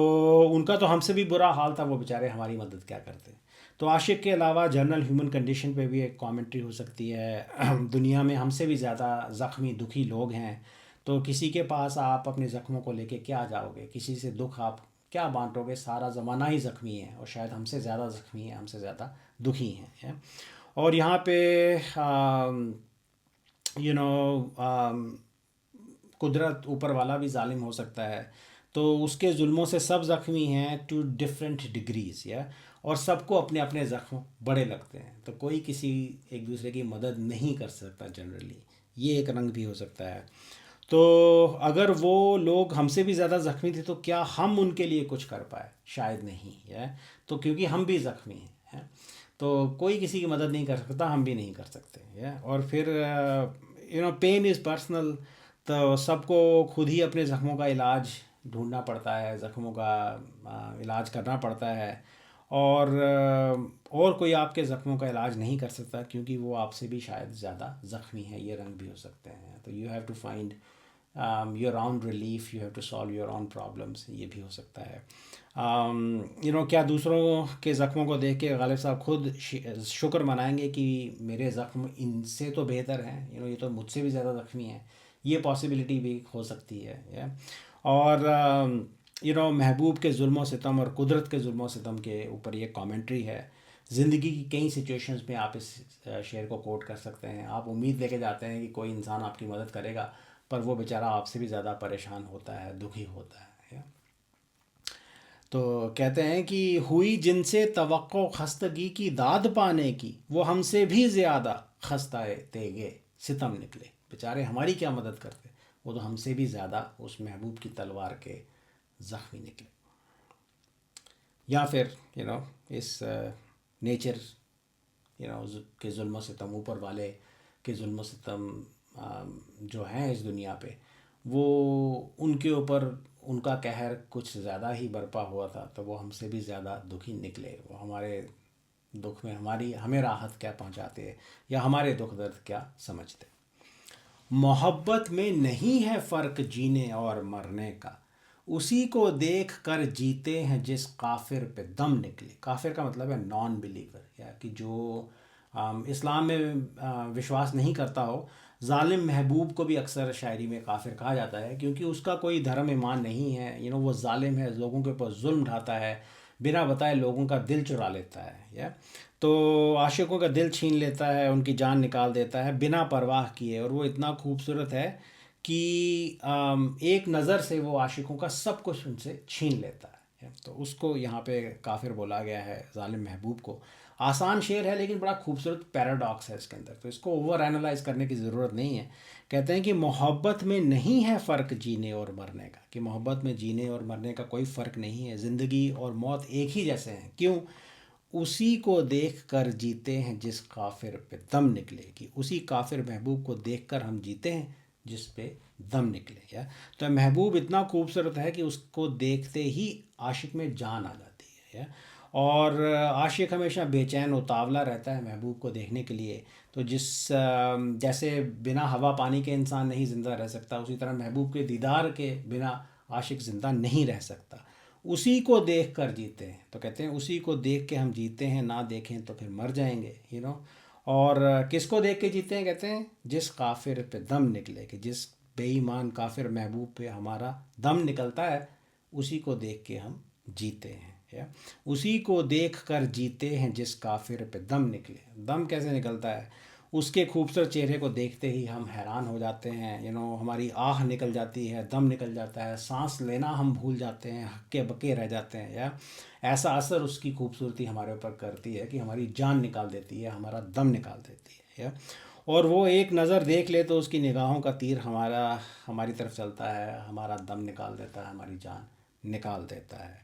उनका तो हमसे भी बुरा हाल था, वो बेचारे हमारी मदद क्या करते। तो आशिक के अलावा जनरल ह्यूमन कंडीशन पे भी एक कमेंट्री हो सकती है। दुनिया में हमसे भी ज़्यादा ज़ख्मी दुखी लोग हैं, तो किसी के पास आप अपने ज़ख्मों को लेके क्या जाओगे, किसी से दुख आप क्या बांटोगे, सारा ज़माना ही ज़ख्मी है और शायद हमसे ज़्यादा ज़ख्मी है, हमसे ज़्यादा दुखी हैं। और यहाँ पे यू नो कुदरत ऊपर वाला भी ज़ालिम हो सकता है, तो उसके जुल्मों से सब ज़ख्मी हैं टू डिफरेंट डिग्रीज़, या और सबको अपने अपने ज़ख्म बड़े लगते हैं, तो कोई किसी एक दूसरे की मदद नहीं कर सकता जनरली। ये एक रंग भी हो सकता है। तो अगर वो लोग हमसे भी ज़्यादा ज़ख्मी थे तो क्या हम उनके लिए कुछ कर पाए, शायद नहीं है। तो क्योंकि हम भी ज़ख्मी हैं, तो कोई किसी की मदद नहीं कर सकता, हम भी नहीं कर सकते, या। और फिर पेन इज़ पर्सनल, तो सबको खुद ही अपने ज़ख्मों का इलाज ढूंढना पड़ता है, ज़ख्मों का इलाज करना पड़ता है। और कोई आपके ज़ख्मों का इलाज नहीं कर सकता, क्योंकि वो आपसे भी शायद ज़्यादा ज़ख्मी है। ये रंग भी हो सकते हैं। तो you have to find your own relief, you have to solve your own problems, ये भी हो सकता है। क्या दूसरों के ज़ख्मों को देख के गालिब साहब खुद शुक्र मनाएंगे कि मेरे ज़ख्म इनसे तो बेहतर हैं, ये तो मुझसे भी ज़्यादा ज़ख्मी हैं। ये पॉसिबिलिटी भी हो सकती है, या। और महबूब के जुल्म सितम और कुदरत के जुल्म सितम के ऊपर ये कमेंट्री है। ज़िंदगी की कई सिचुएशंस में आप इस शेर को कोट कर सकते हैं। आप उम्मीद लेके जाते हैं कि कोई इंसान आपकी मदद करेगा, पर वो बेचारा आपसे भी ज़्यादा परेशान होता है, दुखी होता है, या? तो कहते हैं कि हुई जिनसे तवक्को खस्तगी की दाद पाने की, वो हमसे भी ज़्यादा खस्ताए तेगे सितम निकले। बेचारे हमारी क्या मदद करते, वो तो हमसे भी ज़्यादा उस महबूब की तलवार के ज़ख्मी निकले। या फिर इस नेचर के जुल्म सितम, ऊपर वाले के जुल्म सितम जो हैं इस दुनिया पे, वो उनके ऊपर उनका कहर कुछ ज़्यादा ही बरपा हुआ था, तो वो हमसे भी ज़्यादा दुखी निकले। वो हमारे दुख में हमें राहत क्या पहुंचाते हैं, या हमारे दुख दर्द क्या समझते। मोहब्बत में नहीं है फ़र्क जीने और मरने का, उसी को देख कर जीते हैं जिस काफिर पे दम निकले। काफिर का मतलब है नॉन बिलीवर, या कि जो इस्लाम में विश्वास नहीं करता हो। ज़ालिम महबूब को भी अक्सर शायरी में काफिर कहा जाता है, क्योंकि उसका कोई धर्म ईमान नहीं है। वो ज़ालिम है, लोगों के ऊपर जुल्म ढाता है, बिना बताए लोगों का दिल चुरा लेता है, या तो आशिकों का दिल छीन लेता है, उनकी जान निकाल देता है बिना परवाह किए। और वो इतना खूबसूरत है कि एक नज़र से वो आशिकों का सब कुछ उनसे छीन लेता है। तो उसको यहाँ पे काफिर बोला गया है, ज़ालिम महबूब को। आसान शेर है, लेकिन बड़ा खूबसूरत पैराडॉक्स है इसके अंदर, तो इसको ओवर एनालाइज करने की ज़रूरत नहीं है। कहते हैं कि मोहब्बत में नहीं है फ़र्क जीने और मरने का, कि मोहब्बत में जीने और मरने का कोई फ़र्क नहीं है, ज़िंदगी और मौत एक ही जैसे हैं। क्यों? उसी को देख कर जीते हैं जिस काफिर पे दम निकले, कि उसी काफिर महबूब को देख कर हम जीते हैं जिस पे दम निकले, या। तो महबूब इतना खूबसूरत है कि उसको देखते ही आशिक में जान आ जाती है, या। और आशिक हमेशा बेचैन उतावला रहता है महबूब को देखने के लिए। तो जैसे बिना हवा पानी के इंसान नहीं ज़िंदा रह सकता, उसी तरह महबूब के दीदार के बिना आशिक ज़िंदा नहीं रह सकता। उसी को देख कर जीते हैं, तो कहते हैं उसी को देख के हम जीते हैं, ना देखें तो फिर मर जाएंगे, और किसको देख के जीते हैं? कहते हैं जिस काफिर पे दम निकले, कि जिस बेईमान काफिर महबूब पे हमारा दम निकलता है, उसी को देख के हम जीते हैं, या उसी को देख कर जीते हैं जिस काफिर पे दम निकले। दम कैसे निकलता है? उसके खूबसूरत चेहरे को देखते ही हम हैरान हो जाते हैं, हमारी आह निकल जाती है, दम निकल जाता है, सांस लेना हम भूल जाते हैं, हक्के बक्के रह जाते हैं। या ऐसा असर उसकी खूबसूरती हमारे ऊपर करती है कि हमारी जान निकाल देती है, हमारा दम निकाल देती है। या और वो एक नज़र देख ले तो उसकी निगाहों का तीर हमारी तरफ चलता है, हमारा दम निकाल देता है, हमारी जान निकाल देता है।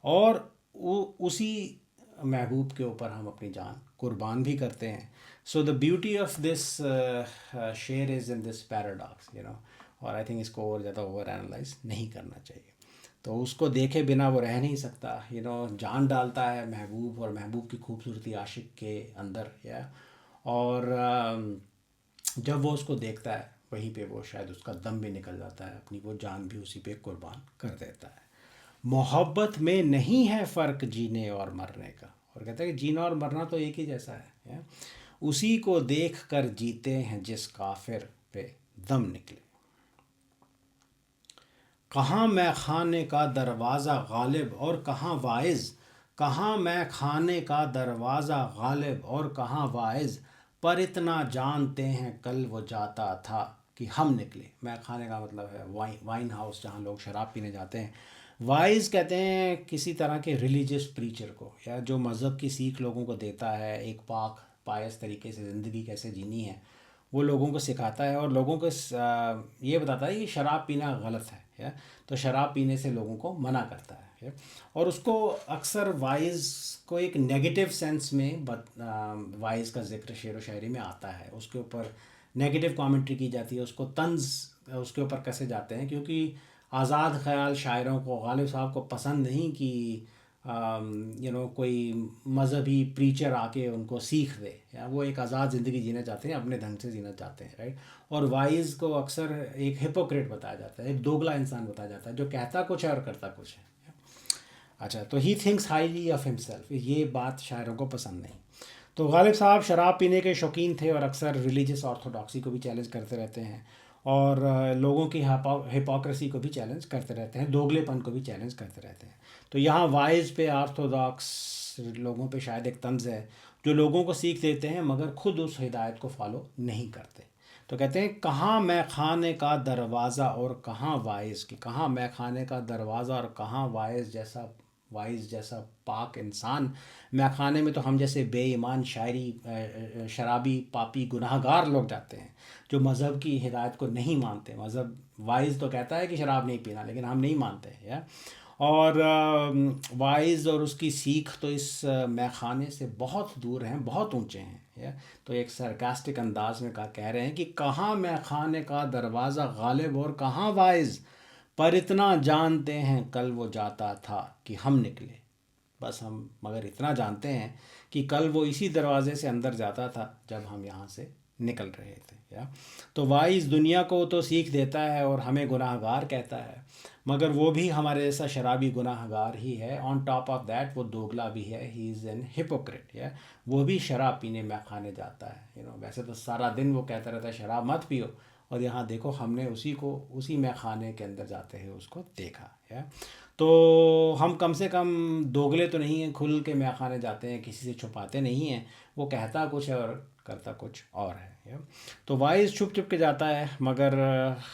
और उसी महबूब के ऊपर हम अपनी जान कुर्बान भी करते हैं। So the beauty of this शेर इज़ इन दिस पैराडॉक्स। और आई थिंक इसको और ज़्यादा ओवर एनालाइज नहीं करना चाहिए। तो उसको देखे बिना वो रह नहीं सकता, जान डालता है महबूब और महबूब की खूबसूरती आशिक के अंदर। या और जब वो उसको देखता है वहीं पे वो शायद उसका दम भी निकल जाता है, अपनी वो जान भी उसी पे कुर्बान कर देता है। मोहब्बत में नहीं है फ़र्क जीने और मरने का। और कहता है कि जीना और मरना तो एक ही जैसा है। उसी को देख कर जीते हैं जिस काफिर पे दम निकले। कहाँ मैं खाने का दरवाज़ा गालिब और कहाँ वाइज, कहाँ मैं खाने का दरवाज़ा गालिब और कहाँ वाइज, पर इतना जानते हैं कल वो जाता था कि हम निकले। मैं खाने का मतलब है वाइन हाउस, जहाँ लोग शराब पीने जाते हैं। वाइज कहते हैं किसी तरह के रिलीजियस प्रीचर को, या जो मज़हब की सीख लोगों को देता है, एक पाक पायस तरीके से ज़िंदगी कैसे जीनी है वो लोगों को सिखाता है, और लोगों को ये बताता है कि शराब पीना गलत है। या तो शराब पीने से लोगों को मना करता है। या और उसको अक्सर वाइज को एक नेगेटिव सेंस में वाइज का जिक्र शेर व शायरी में आता है, उसके ऊपर नेगेटिव कमेंट्री की जाती है, उसको तंज उसके ऊपर कैसे जाते हैं, क्योंकि आज़ाद ख्याल शायरों को, गालिब साहब को पसंद नहीं कि कोई मज़हबी प्रीचर आके उनको सीख दे। या वो एक आज़ाद ज़िंदगी जीना चाहते हैं, अपने ढंग से जीना चाहते हैं, राइट। और वाइज़ को अक्सर एक हिपोक्रेट बताया जाता है, एक दोगला इंसान बताया जाता है, जो कहता कुछ है और करता कुछ है। अच्छा, तो he thinks highly of himself, ये बात शायरों को पसंद नहीं। तो गालिब साहब शराब पीने के शौकीन थे और अक्सर रिलीजियस ऑर्थोडॉक्सी को भी चैलेंज करते रहते हैं, और लोगों की हिपोक्रेसी को भी चैलेंज करते रहते हैं, दोगलेपन को भी चैलेंज करते रहते हैं। तो यहाँ वाइज पे, ऑर्थोडॉक्स लोगों पे शायद एक तंज है, जो लोगों को सीख देते हैं मगर खुद उस हिदायत को फॉलो नहीं करते। तो कहते हैं कहाँ मैं खाने का दरवाज़ा और कहाँ वाइज, कि कहाँ मैं खाने का दरवाज़ा और कहाँ वाइज जैसा पाक इंसान। मैं खाने में तो हम जैसे बेईमान शराबी पापी गुनाहगार लोग जाते हैं, जो मज़हब की हिदायत को नहीं मानते। मज़हब वाइज तो कहता है कि शराब नहीं पीना, लेकिन हम नहीं मानते हैं। या और वाइज और उसकी सीख तो इस मैखाने से बहुत दूर हैं, बहुत ऊंचे हैं। या तो एक सरकास्टिक अंदाज में कह रहे हैं कि कहाँ मैखाने का दरवाज़ा गालिब और कहाँ वाइज, पर इतना जानते हैं कल वो जाता था कि हम निकले। बस हम मगर इतना जानते हैं कि कल वो इसी दरवाज़े से अंदर जाता था जब हम यहाँ से निकल रहे थे। या तो वाइज दुनिया को तो सीख देता है और हमें गुनाहगार कहता है, मगर वो भी हमारे जैसा शराबी गुनाहगार ही है। ऑन टॉप ऑफ दैट वो दोगला भी है, ही इज़ एन हिपोक्रेट। या वो भी शराब पीने में खाने जाता है। वैसे तो सारा दिन वो कहता रहता है शराब मत पियो, और यहाँ देखो हमने उसी में खाने के अंदर जाते हुए उसको देखा। या तो हम कम से कम दोगले तो नहीं हैं, खुल के मैं खाने जाते हैं, किसी से छुपाते नहीं हैं। वो कहता कुछ है और करता कुछ और है। तो वाइज छुप छुप के जाता है, मगर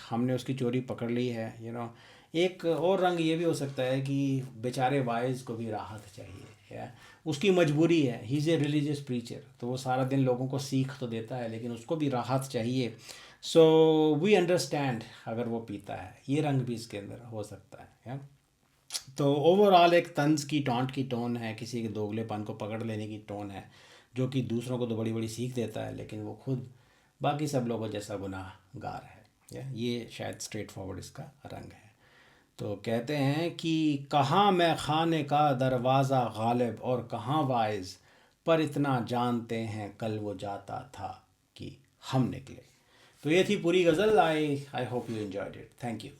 हमने उसकी चोरी पकड़ ली है। एक और रंग ये भी हो सकता है कि बेचारे वाइज को भी राहत चाहिए। या उसकी मजबूरी है, he is a religious preacher, तो वो सारा दिन लोगों को सीख तो देता है, लेकिन उसको भी राहत चाहिए। सो वी अंडरस्टैंड अगर वो पीता है, ये रंग भी इसके अंदर हो सकता है। या तो ओवरऑल एक तंज की टॉन्ट की टोन है, किसी के दोगलेपन को पकड़ लेने की टोन है, जो कि दूसरों को तो बड़ी बड़ी सीख देता है, लेकिन वो खुद बाकी सब लोगों जैसा गुनाहगार है। या ये शायद स्ट्रेट फॉरवर्ड इसका रंग है। तो कहते हैं कि कहाँ मैं खाने का दरवाज़ा गालिब और कहाँ वाइज, पर इतना जानते हैं कल वो जाता था कि हम निकले। तो ये थी पूरी गज़ल। I hope you enjoyed it. Thank you.